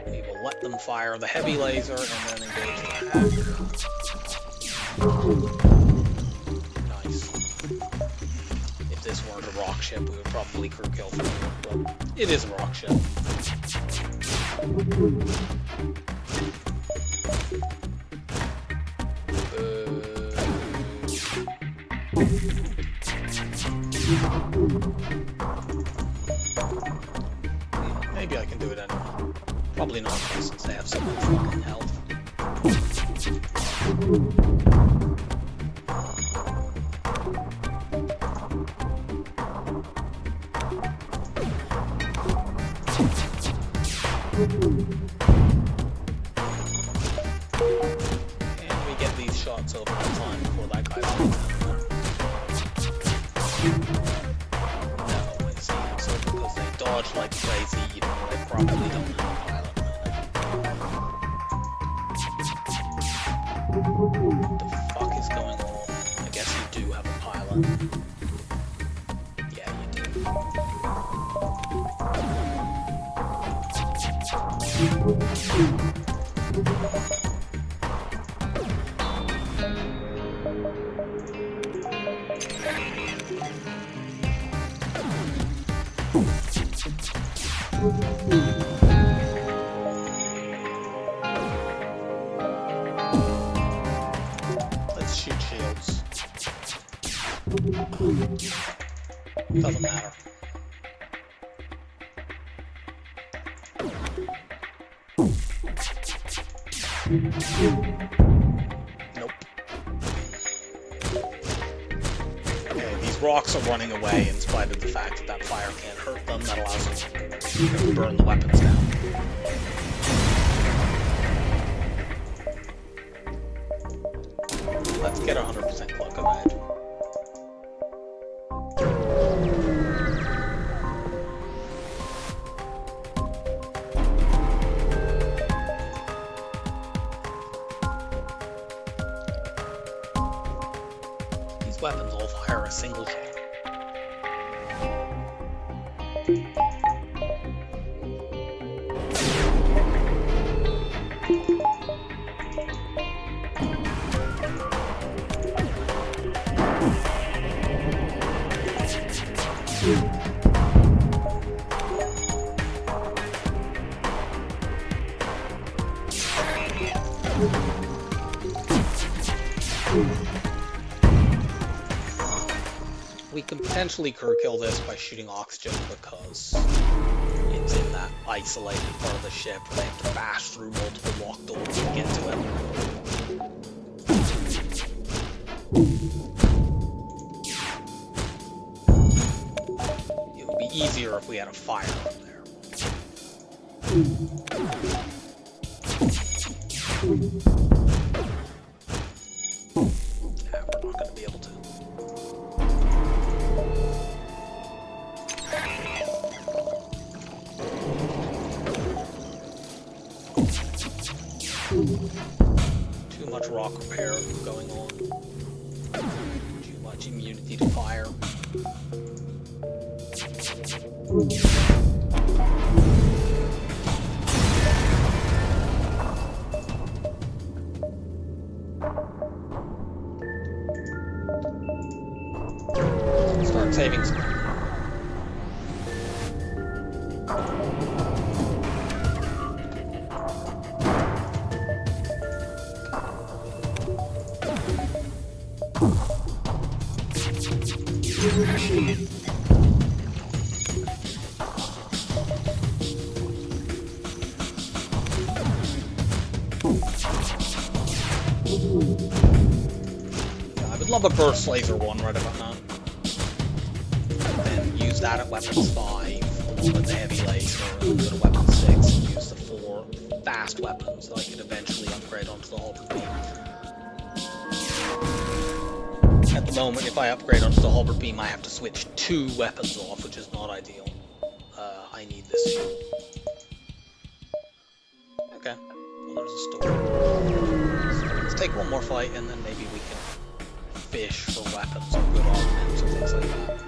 We will let them fire the heavy laser and then engage the hack. Nice. If this weren't a rock ship, we would probably crew kill for it, but it is a rock ship. Maybe I can do it anyway. Probably not, since they have so much fucking health. And we get these shots over in time before that guy lands down there. No, I see. So because they dodge like crazy, you know, they probably don't have a pilot right now. What the fuck is going on? I guess you do have a pilot. Yeah, you do. Let's shoot shields. Doesn't matter. Nope. Okay, these rocks are running away in spite of the fact that that fire can't hurt them. That allows us to burn the weapons down. Let's get 100% cloak of edge. These weapons all fire a single shot. We can potentially crew kill this by shooting oxygen because it's in that isolated part of the ship where they have to bash through multiple locked doors to get to it. It would be easier if we had a fire up there. Yeah, we're not going to be able to. Too much rock repair going on. Too much immunity to fire. Start saving screen. Yeah, I would love a burst laser one right about now. And use use that at weapons 5, along with the heavy laser, and then go to weapon 6 and use the 4 fast weapons that I could eventually upgrade onto the halberd beam. At the moment, if I upgrade onto the halberd beam, I have to switch 2 weapons off, which is not ideal. I need this fuel. Okay, well, there's a store. So let's take one more fight, and then maybe we can fish for weapons or good armaments or things like that.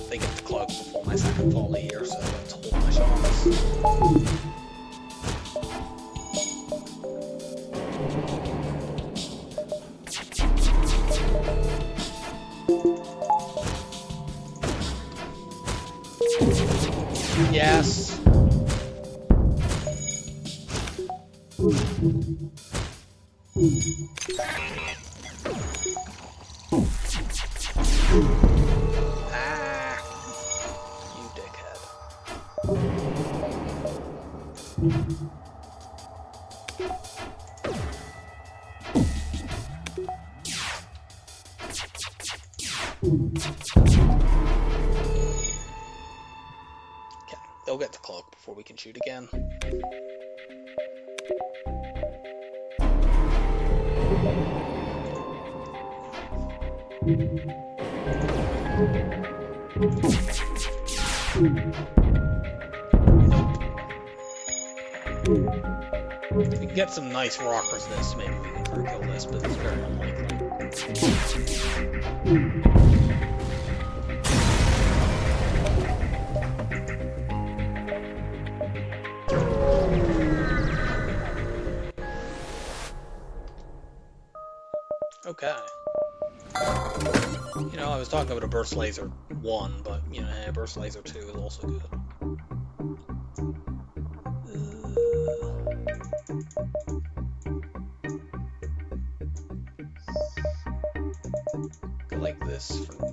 They get the cloak before my second volley here, so let's hold my shots. Yes. Ah, you dickhead. Okay, they'll get the cloak before we can shoot again. Nope. If we can get some nice rock resist, maybe we can kill this, but it's very unlikely. Okay. You know, I was talking about a Burst Laser 1, but, you know, a Burst Laser 2 is also good. Go like this for now.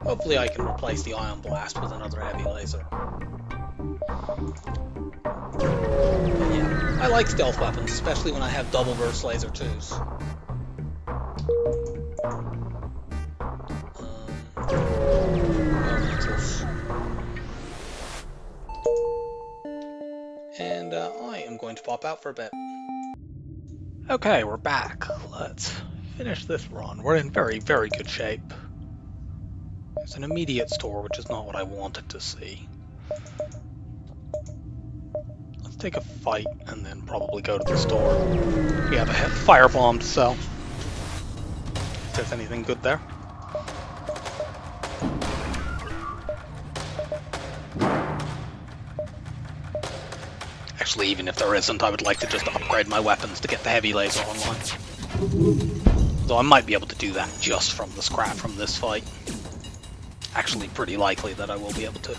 Hopefully I can replace the Ion Blast with another heavy laser. But yeah, I like stealth weapons, especially when I have double burst laser 2s. And I am going to pop out for a bit. Okay, we're back. Let's finish this run. We're in very, very good shape. There's an immediate store, which is not what I wanted to see. Let's take a fight and then probably go to the store. We have a firebomb to sell. If there's anything good there. Actually, even if there isn't, I would like to just upgrade my weapons to get the heavy laser online. Though I might be able to do that just from the scrap from this fight. Actually, pretty likely that I will be able to.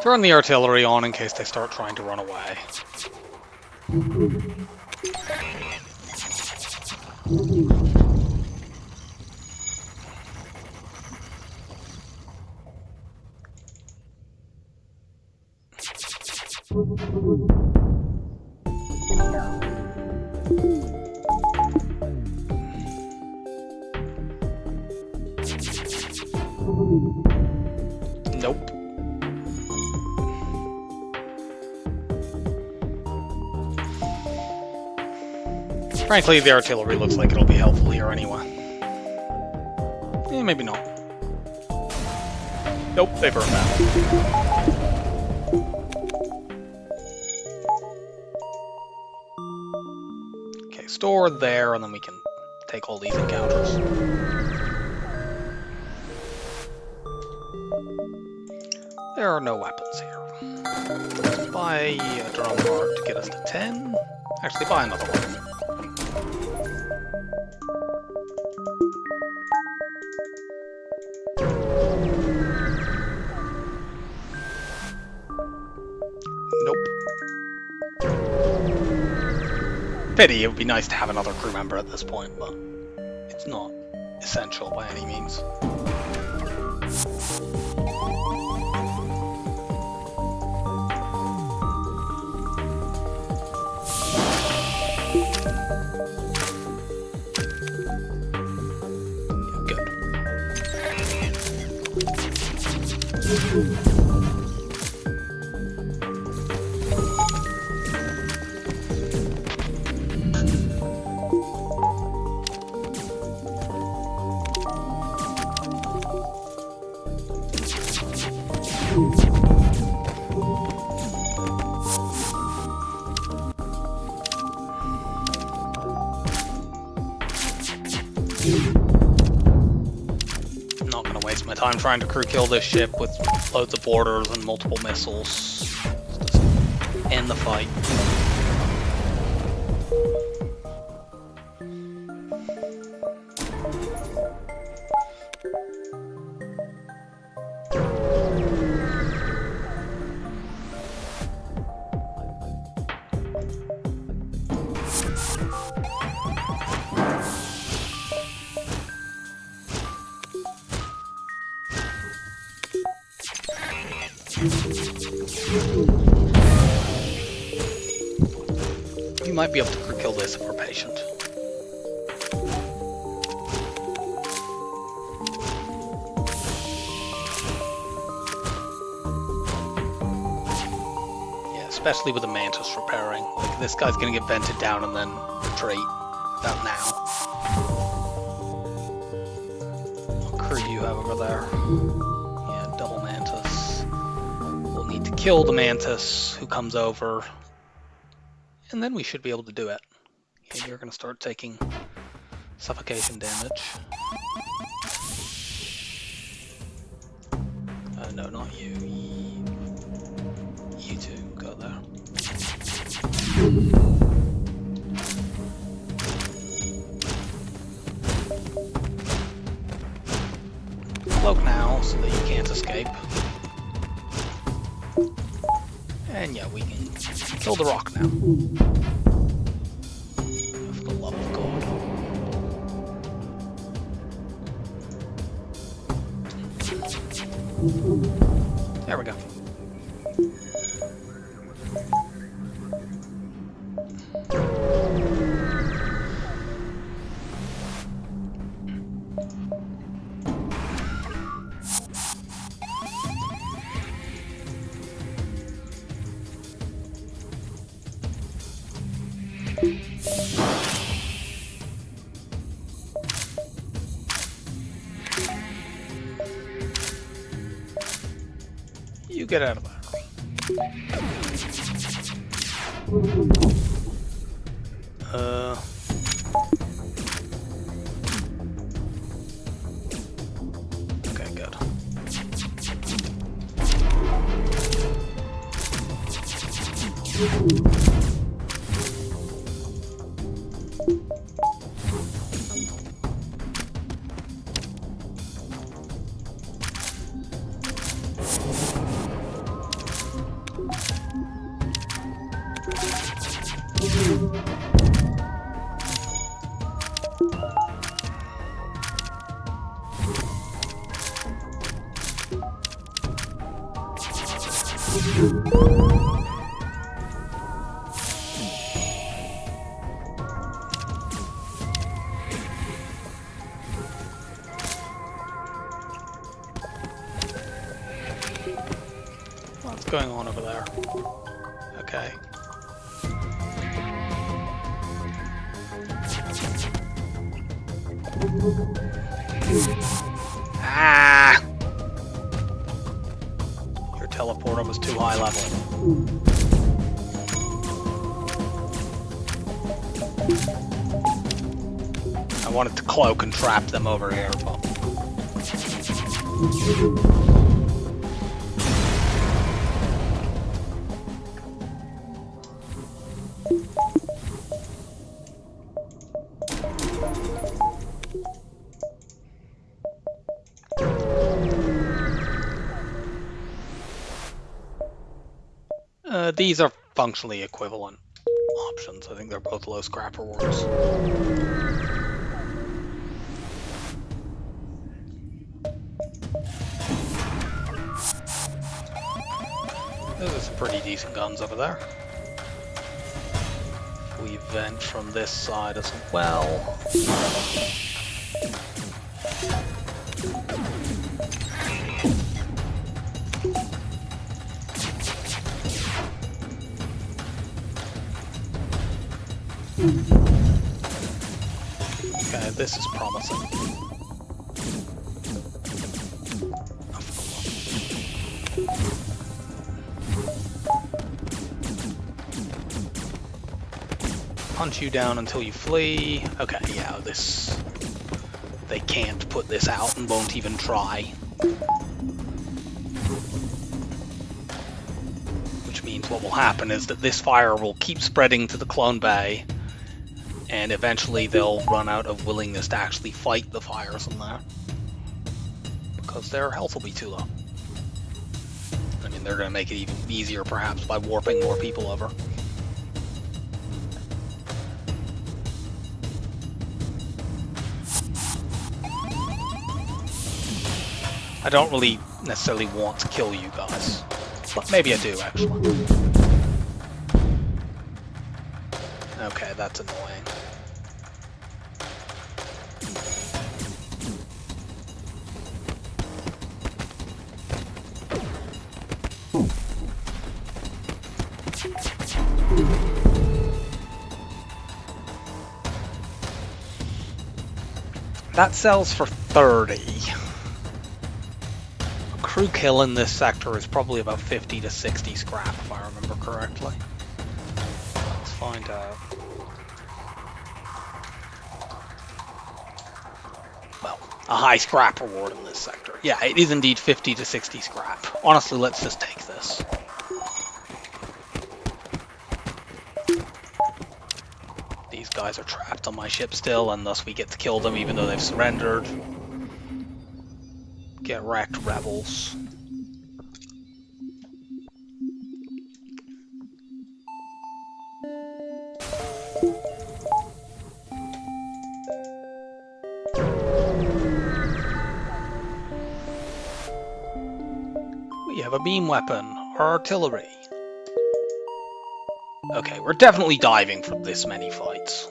Turn the artillery on in case they start trying to run away. Nope. Frankly, the artillery looks like it'll be helpful here anyway. Maybe not. Nope, they burned that. store there, and then we can take all these encounters. There are no weapons here. Let's buy a drum bar to get us to 10. Actually, buy another one. Nope. Pity, it would be nice to have another crew member at this point, but it's not essential by any means. I'm not going to waste my time trying to crew kill this ship with loads of boarders and multiple missiles. Let's just end the fight. You might be able to kill this if we're patient. Yeah, especially with the Mantis repairing. Like, this guy's gonna get vented down and then retreat. About now. What crew do you have over there? Yeah, double Mantis. We'll need to kill the Mantis who comes over. And then we should be able to do it. Yeah, you're going to start taking suffocation damage. No, not you. You two, go there. Cloak now, so that you can't escape. And yeah, we can kill the rock now. For the love of God. There we go. You get out of there. Okay, good. What's going on over there? Okay. Ah! Your teleporter was too high level. wanted to cloak and trap them over here, but... These are functionally equivalent options. I think they're both low scrap rewards. Those are some pretty decent guns over there. We vent from this side as well. Okay, this is promising. Punch you down until you flee. Okay, yeah, this... They can't put this out and won't even try. Which means what will happen is that this fire will keep spreading to the clone bay, and eventually they'll run out of willingness to actually fight the fires in there. Because their health will be too low. I mean, they're going to make it even easier perhaps by warping more people over. I don't really necessarily want to kill you guys, but maybe I do actually. Okay, that's annoying. That sells for 30. Crew kill in this sector is probably about 50 to 60 scrap, if I remember correctly. Let's find out. Well, a high scrap reward in this sector. Yeah, it is indeed 50 to 60 scrap. Honestly, let's just take this. These guys are trapped on my ship still, and thus we get to kill them even though they've surrendered. Get wrecked, rebels. We have a beam weapon, artillery. Okay, we're definitely diving for this many fights.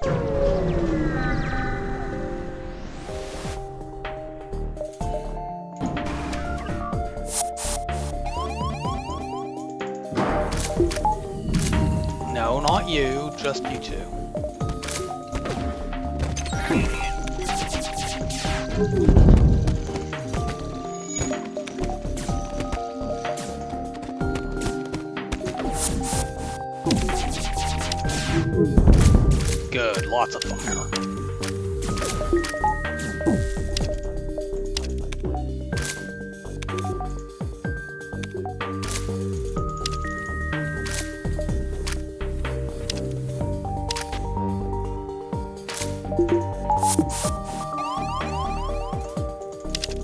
No, not you, just you two. Good, lots of fire.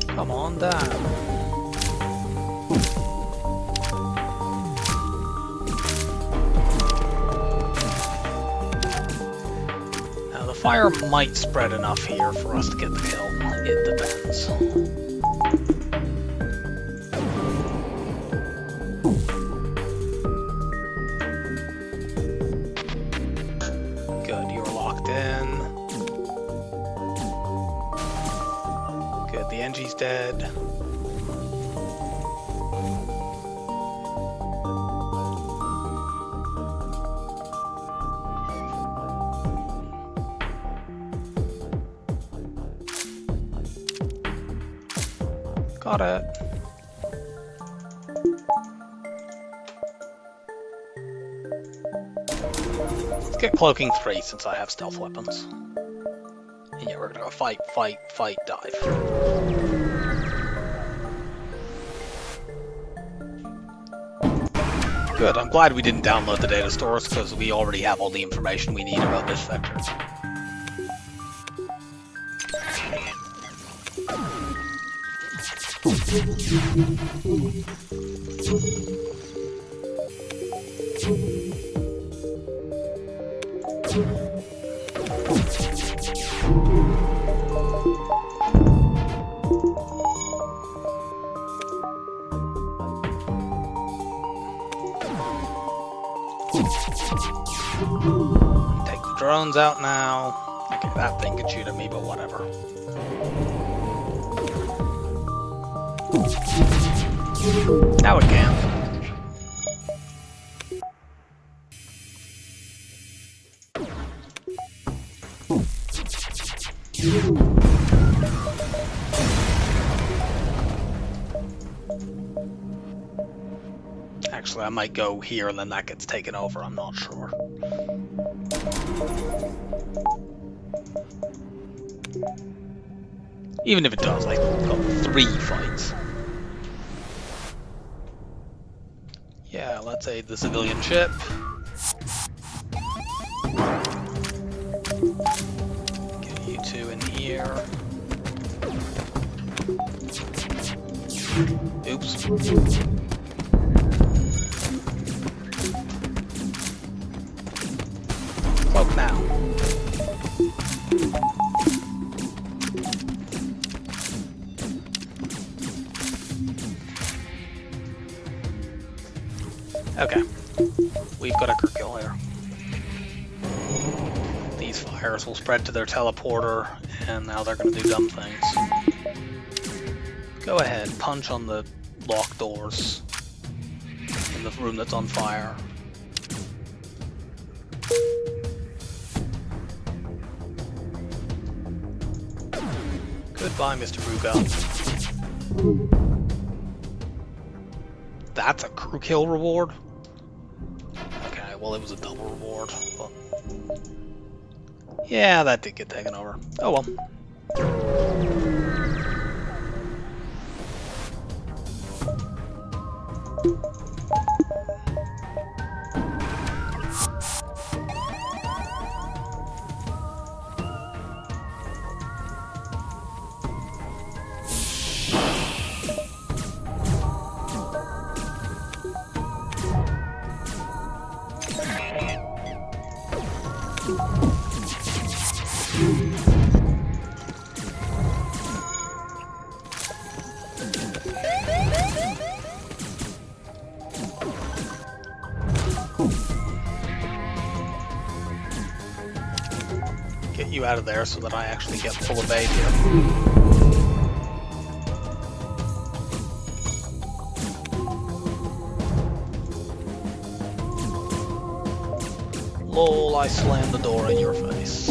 Come on down. Now the fire might spread enough here for us to get the kill. It depends. Good, you're locked in. Good, the NG's dead. Got it. Let's get cloaking 3 since I have stealth weapons. Yeah, we're gonna go fight, fight, fight, dive. Good, I'm glad we didn't download the data stores because we already have all the information we need about this vector. Take the drones out now. Okay, that thing can shoot at me, but whatever. Now it can. Actually, I might go here and then that gets taken over, I'm not sure. Even if it does, I've got 3 fights. Yeah, let's aid the civilian ship. Get you 2 in here. Oops. Cloak now. Okay, we've got a crew kill here. These fires will spread to their teleporter, and now they're going to do dumb things. Go ahead, punch on the locked doors in the room that's on fire. Goodbye, Mr. Ruga. That's a crew kill reward? Okay, well it was a double reward, but... yeah, that did get taken over. Oh well. Get you out of there so that I actually get full evade here. Lol, I slammed the door in your face.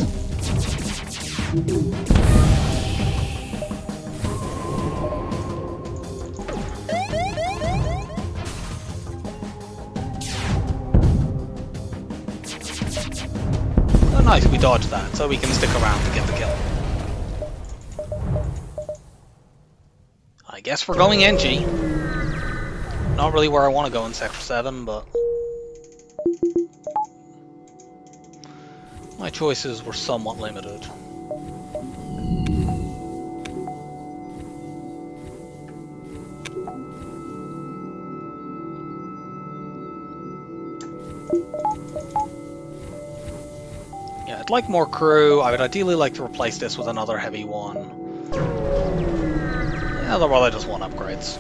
Oh nice, we dodged that, so we can stick around to get the kill. I guess we're going NG. Not really where I want to go in Sector 7, but... my choices were somewhat limited. Yeah, I'd like more crew. I would ideally like to replace this with another heavy one. Yeah, otherwise I just want upgrades.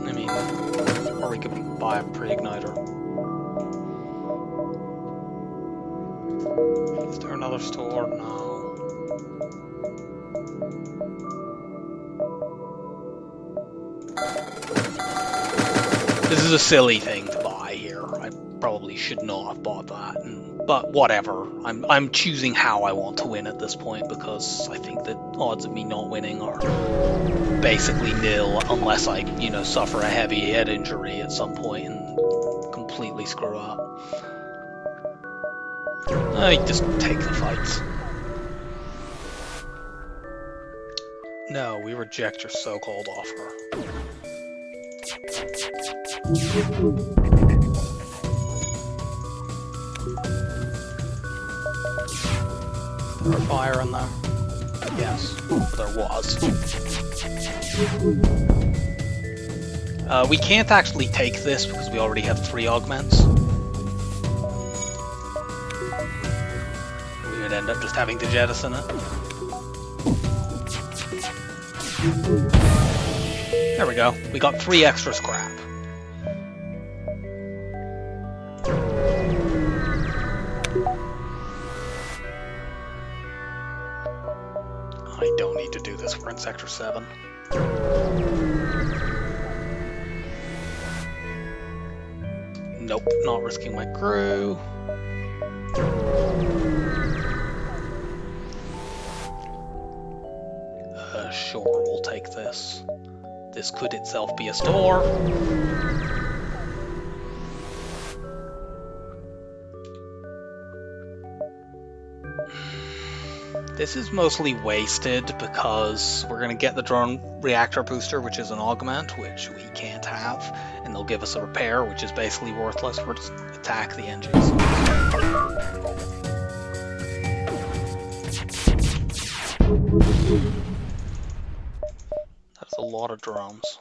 I mean, or we could buy a pre-igniter. Is there another store? No. This is a silly thing to buy here. I probably should not have bought that, but whatever. I'm choosing how I want to win at this point because I think the odds of me not winning are basically nil unless I, you know, suffer a heavy head injury at some point and completely screw up. I just take the fights. No, we reject your so-called offer. Is there a fire in there? Yes, there was. We can't actually take this because we already have 3 augments. We would end up just having to jettison it. There we go. We got 3 extra scrap. I don't need to do this. We're in Sector 7. Nope, not risking my crew. Sure, we'll take this. This could itself be a store. This is mostly wasted because we're going to get the drone reactor booster, which is an augment, which we can't have, and they'll give us a repair, which is basically worthless. We'll just attack the engines. That's a lot of drones.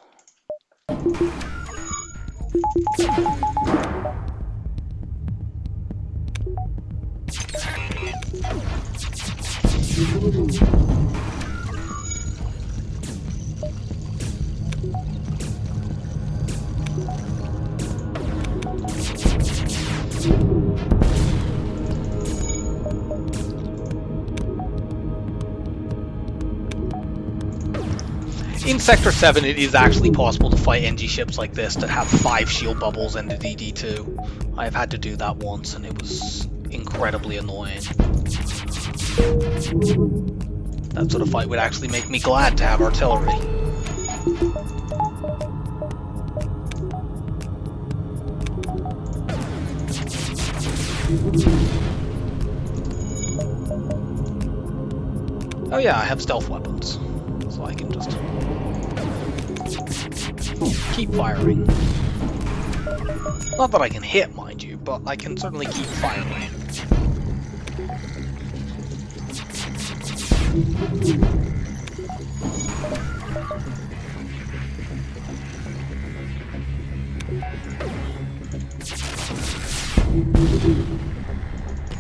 In Sector 7, it is actually possible to fight NG ships like this that have 5 shield bubbles and a DD2. I've had to do that once, and it was incredibly annoying. That sort of fight would actually make me glad to have artillery. Oh yeah, I have stealth weapons, so I can just keep firing. Not that I can hit, mind you, but I can certainly keep firing.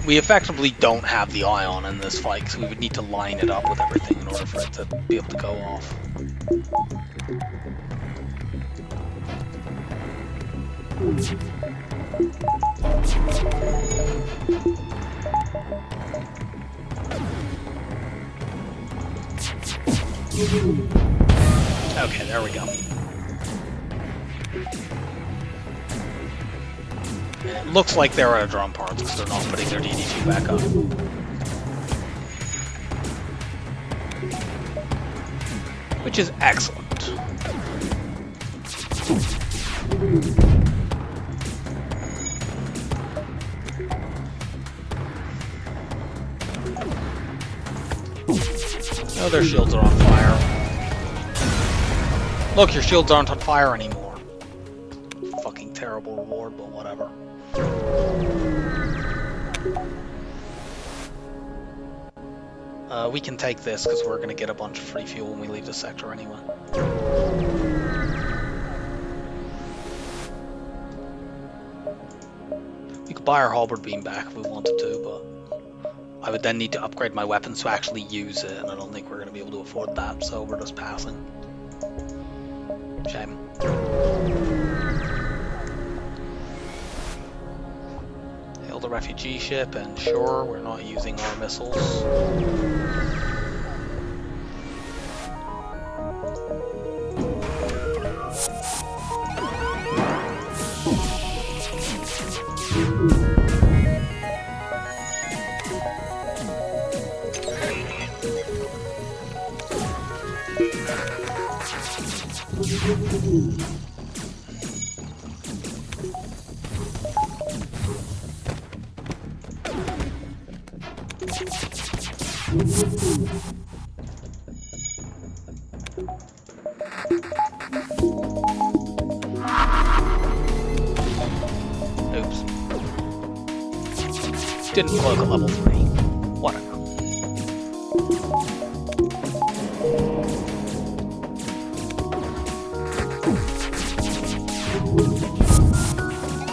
We effectively don't have the ion in this fight, so we would need to line it up with everything in order for it to be able to go off. Okay, there we go. It looks like they're out of drum parts because they're not putting their DD2 back up. Which is excellent. Oh, their shields are on fire. Look, your shields aren't on fire anymore. Fucking terrible reward, but whatever. We can take this because we're going to get a bunch of free fuel when we leave the sector anyway. We could buy our halberd beam back if we wanted to, but I would then need to upgrade my weapons to actually use it, and I don't think we're going to be able to afford that, so we're just passing. Shame. Hail the refugee ship, and sure, we're not using our missiles. Didn't cloak at level 3. Whatever.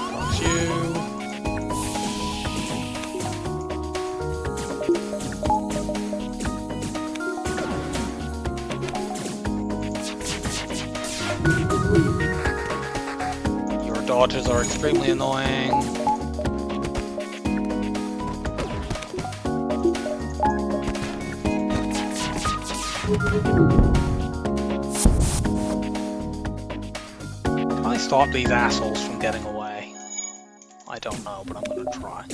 Got you. Your dodges are extremely annoying. Can I stop these assholes from getting away? I don't know, but I'm gonna try.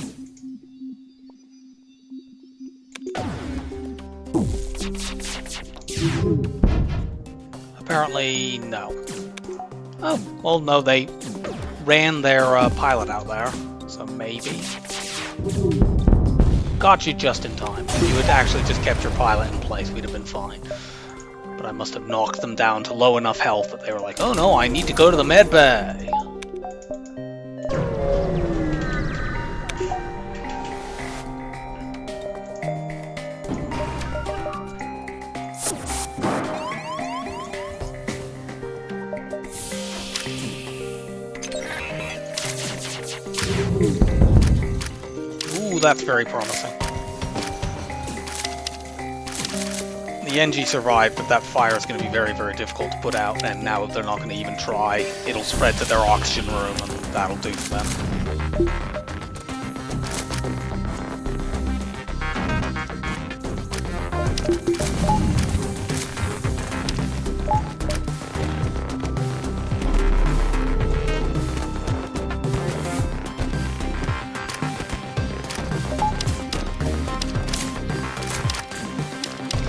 Apparently, no. Oh, well, no, they ran their pilot out there, so maybe. Got you just in time. If you had actually just kept your pilot in place, we'd have been fine. But I must have knocked them down to low enough health that they were like, oh no, I need to go to the med bay. Ooh, that's very promising. The NG survived, but that fire is going to be very, very difficult to put out, and now they're not going to even try. It'll spread to their oxygen room, and that'll do for them.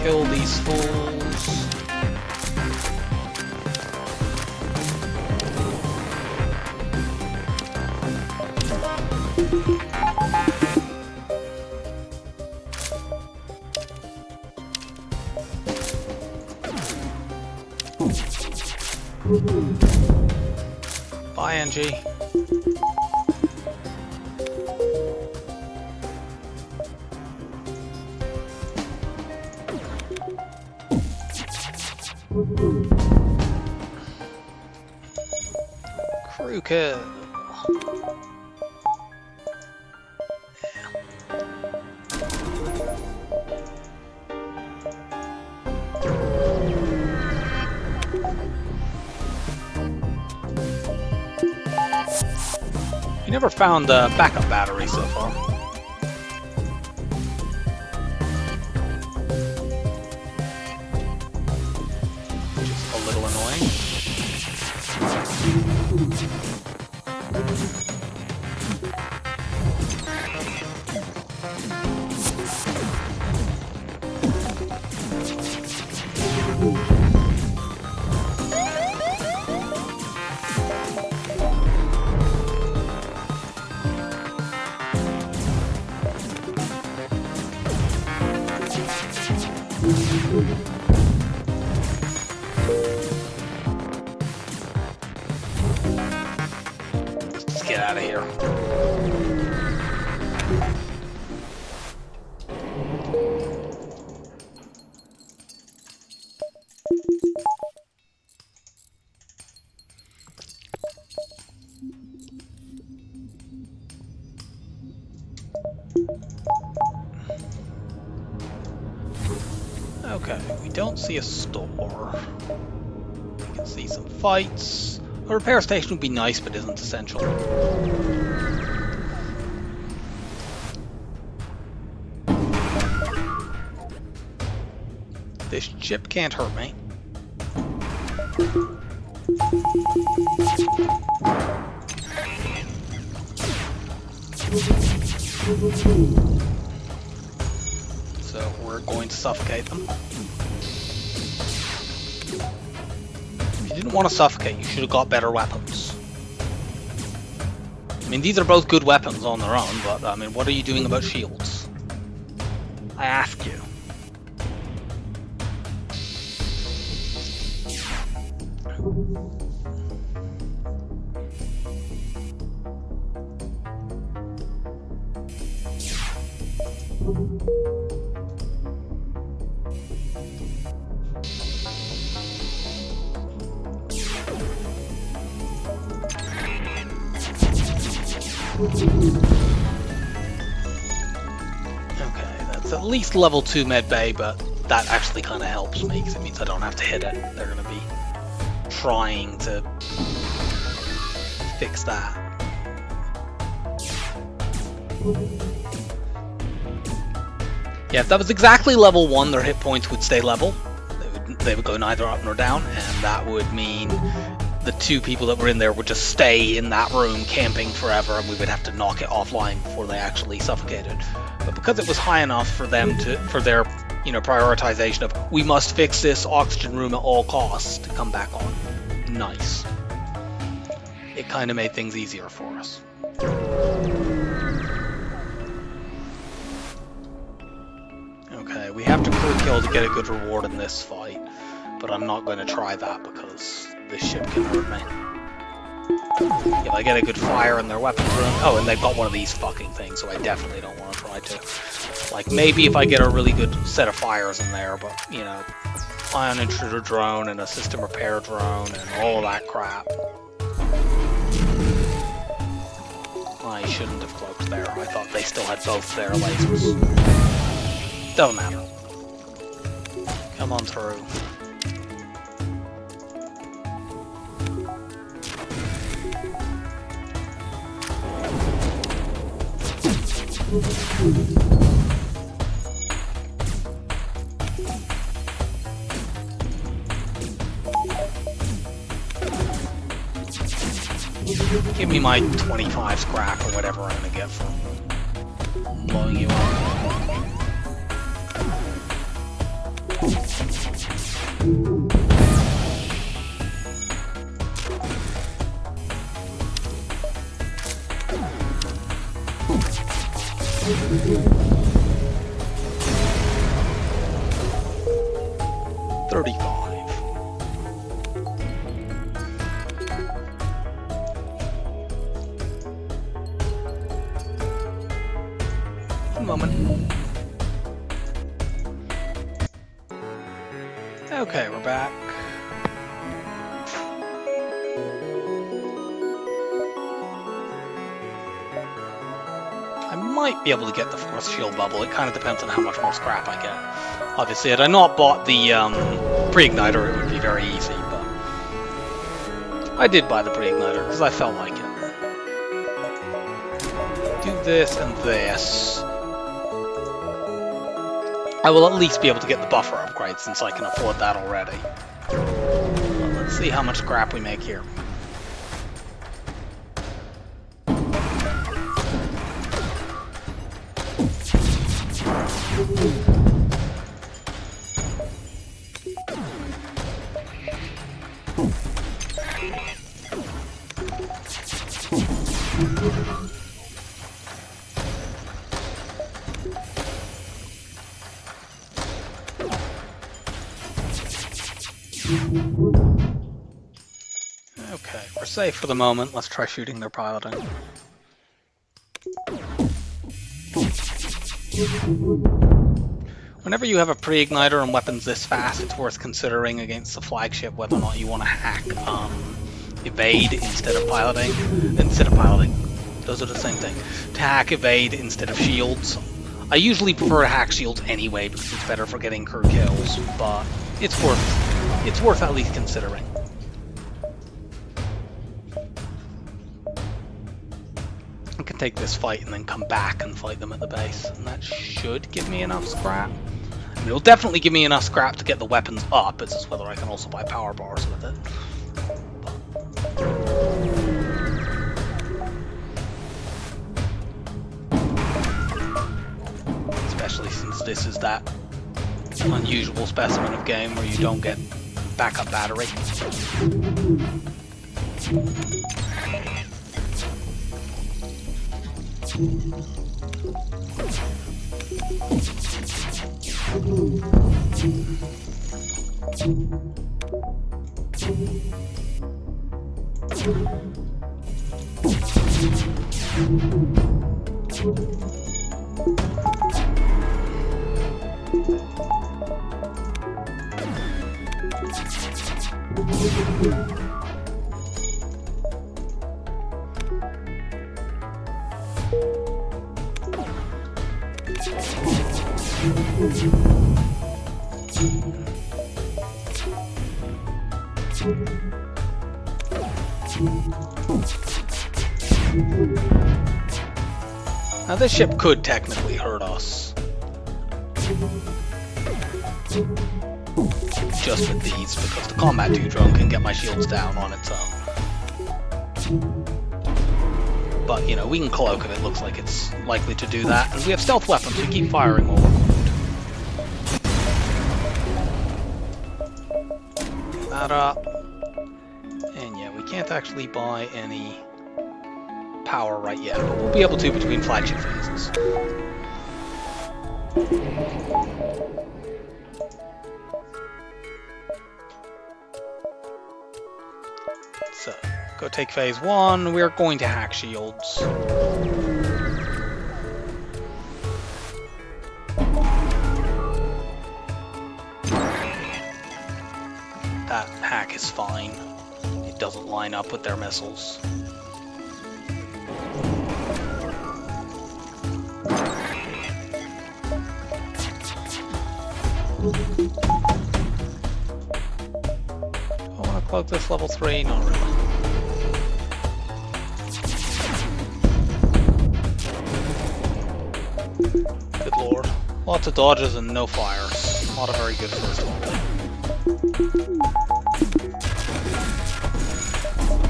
Kill these fools. Bye, NG. Crew kill. You never found a backup battery so far. Which is a little annoying. Let's get out of here. Okay, we don't see a store. We can see some fights. A repair station would be nice, but isn't essential. This chip can't hurt me. So we're going to suffocate them. If you didn't want to suffocate, you should have got better weapons. I mean, these are both good weapons on their own, but I mean, what are you doing about shields? I ask you. Okay, that's at least level 2 med bay, but that actually kind of helps me because it means I don't have to hit it. They're going to be trying to fix that. Yeah, if that was exactly level 1, their hit points would stay level. They would go neither up nor down, and that would mean the 2 people that were in there would just stay in that room camping forever, and we would have to knock it offline before they actually suffocated. But because it was high enough for them to, for their, you know, prioritization of we must fix this oxygen room at all costs to come back on. Nice. It kind of made things easier for us. Okay, we have to crew kill to get a good reward in this fight, but I'm not going to try that because this ship can hurt me. If I get a good fire in their weapons room... Oh, and they've got one of these fucking things, so I definitely don't want to try to. Like, maybe if I get a really good set of fires in there, but, you know, ion intruder drone and a system repair drone and all that crap. I shouldn't have cloaked there. I thought they still had both their lasers. Doesn't matter. Come on through. Give me my 25 scrap or whatever I'm gonna get from blowing you up. Okay, we're back. I might be able to get the force shield bubble. It kind of depends on how much more scrap I get. Obviously, had I not bought the pre-igniter, it would be very easy, but I did buy the pre-igniter because I felt like it. Do this and this. I will at least be able to get the buffer upgrade since I can afford that already. Well, let's see how much scrap we make here. Okay, we're safe for the moment. Let's try shooting their piloting. Whenever you have a pre-igniter and weapons this fast, it's worth considering against the flagship whether or not you want to hack evade instead of piloting. Those are the same thing. To hack evade instead of shields. I usually prefer to hack shields anyway because it's better for getting crew kills, but it's worth at least considering. I can take this fight and then come back and fight them at the base, and that should give me enough scrap. I mean, it'll definitely give me enough scrap to get the weapons up. It's just whether I can also buy power bars with it. Especially since this is that unusual specimen of game where you don't get backup battery. Now this ship could technically hurt us. Just with these, because the Combat 2 drone can get my shields down on its own. But, you know, we can cloak if it looks like it's likely to do that. And we have stealth weapons, we keep firing while we're moved. That up. And yeah, we can't actually buy any power right yet, but we'll be able to between flagship phases. So, go take phase 1, we're going to hack shields. That hack is fine. It doesn't line up with their missiles. I want to cloak this level 3? Not really. Good lord. Lots of dodges and no fires. Not a very good first one.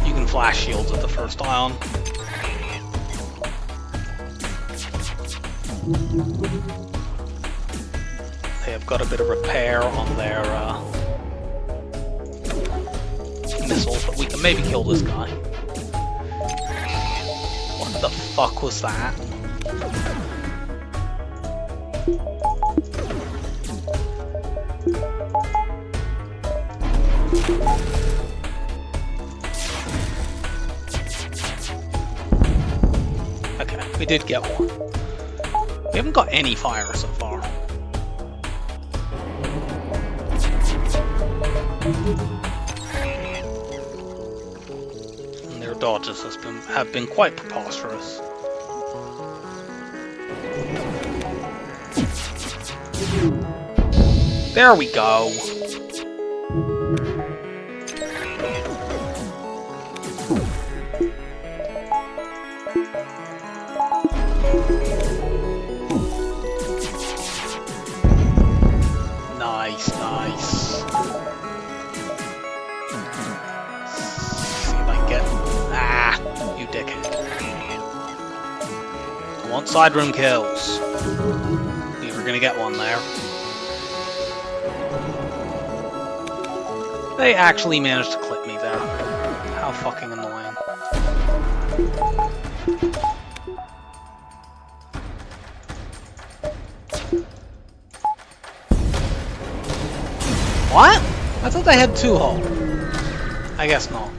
You can flash shields at the first ion. They have got a bit of repair on their missiles, but we can maybe kill this guy. What the fuck was that? Okay, we did get one. We haven't got any fire so far. And their dodges have been quite preposterous. There we go. Nice, nice. See if I can get... Ah, you dickhead. I want side room kills. We were gonna get one there. They actually managed to clip me there. How fucking annoying. What? I thought they had 2 hull. I guess not.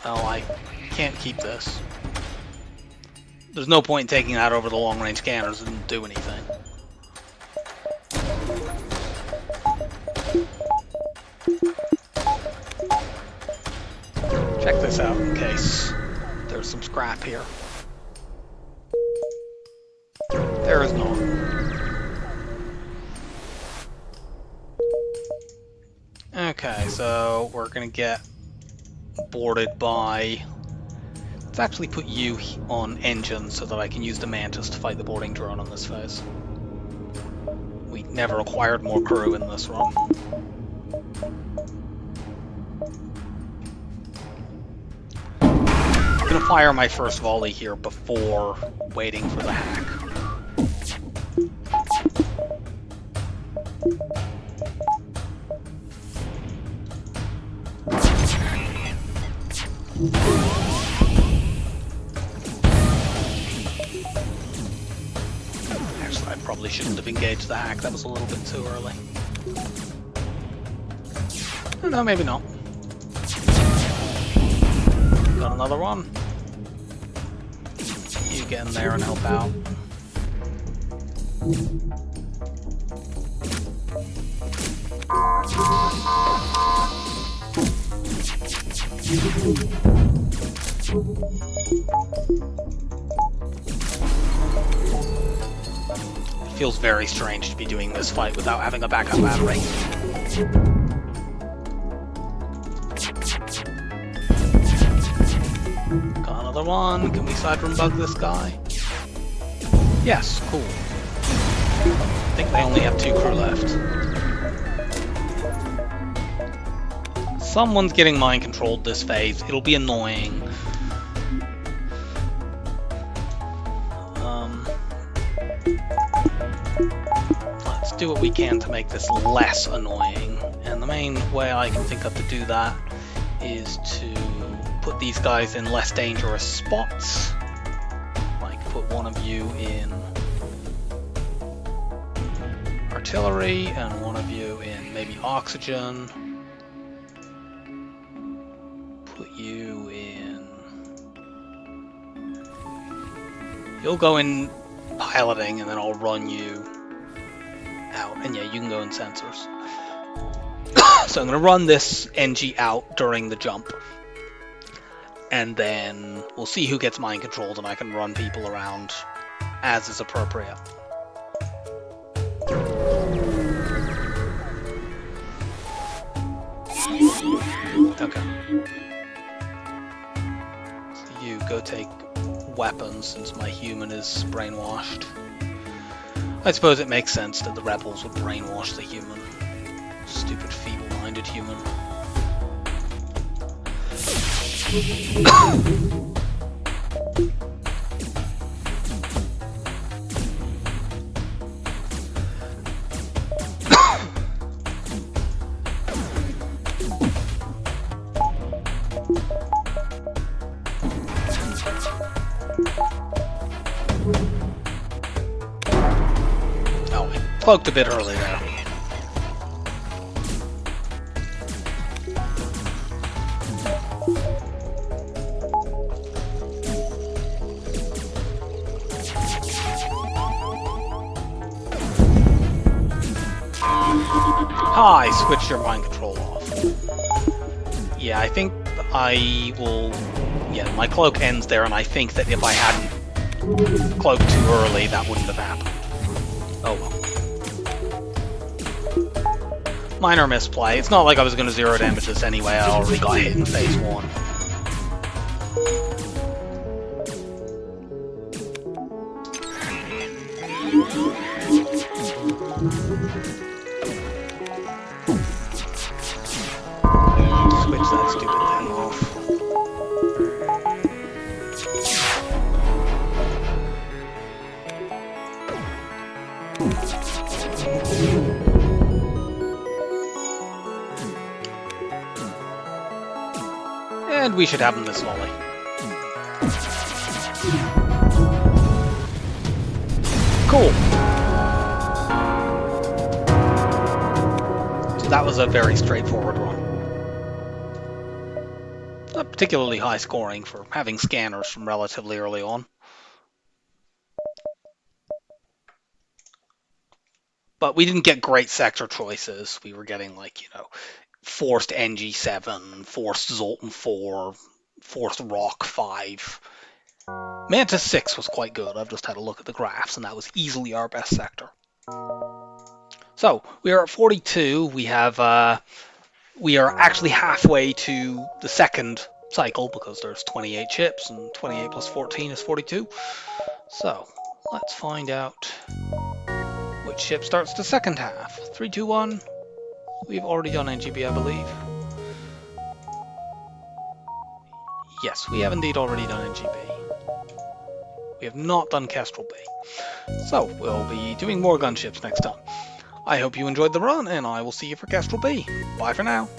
Oh, I can't keep this. There's no point in taking that over the long-range scanners and do anything. Check this out in case there's some scrap here. There is not. Okay, so we're gonna get boarded by... Let's actually put you on engine so that I can use the Mantis to fight the boarding drone on this phase. We never acquired more crew in this run. I'm gonna fire my first volley here before waiting for the hack. Actually, I probably shouldn't have engaged the hack. That was a little bit too early. Oh, no, maybe not. Got another one. You get in there and help out. It feels very strange to be doing this fight without having a backup battery. Got another one. Can we side room bug this guy? Yes, cool. I think they only have 2 crew left. Someone's getting mind controlled this phase. It'll be annoying. Let's do what we can to make this less annoying. And the main way I can think of to do that is to put these guys in less dangerous spots. Like put one of you in artillery and one of you in maybe oxygen. Put you in... You'll go in piloting and then I'll run you out. And yeah, you can go in sensors. So I'm going to run this NG out during the jump. And then we'll see who gets mind controlled and I can run people around as is appropriate. Okay. So you go take weapons since my human is brainwashed. I suppose it makes sense that the rebels would brainwash the human. Stupid feeble-minded human. Oh, I cloaked a bit early there. I switched your mind control off. Yeah, I think I will... Yeah, my cloak ends there, and I think that if I hadn't cloaked too early, that wouldn't have happened. Oh well. Minor misplay. It's not like I was going to 0 damage this anyway, I already got hit in phase 1. Switch that stupid thing off. And we should have him this volley. Cool. So that was a very straightforward run. Not particularly high scoring for having scanners from relatively early on. But we didn't get great sector choices. We were getting like, you know, forced NG7, forced Zoltan 4, forced Rock 5. Mantis 6 was quite good. I've just had a look at the graphs, and that was easily our best sector. So we are at 42. We are actually halfway to the second cycle because there's 28 ships, and 28 plus 14 is 42. So let's find out which ship starts the second half. 3, 2, 1. We've already done NGB, I believe. Yes, we have indeed already done NGB. We have not done Kestrel B. So, we'll be doing more gunships next time. I hope you enjoyed the run, and I will see you for Kestrel B. Bye for now.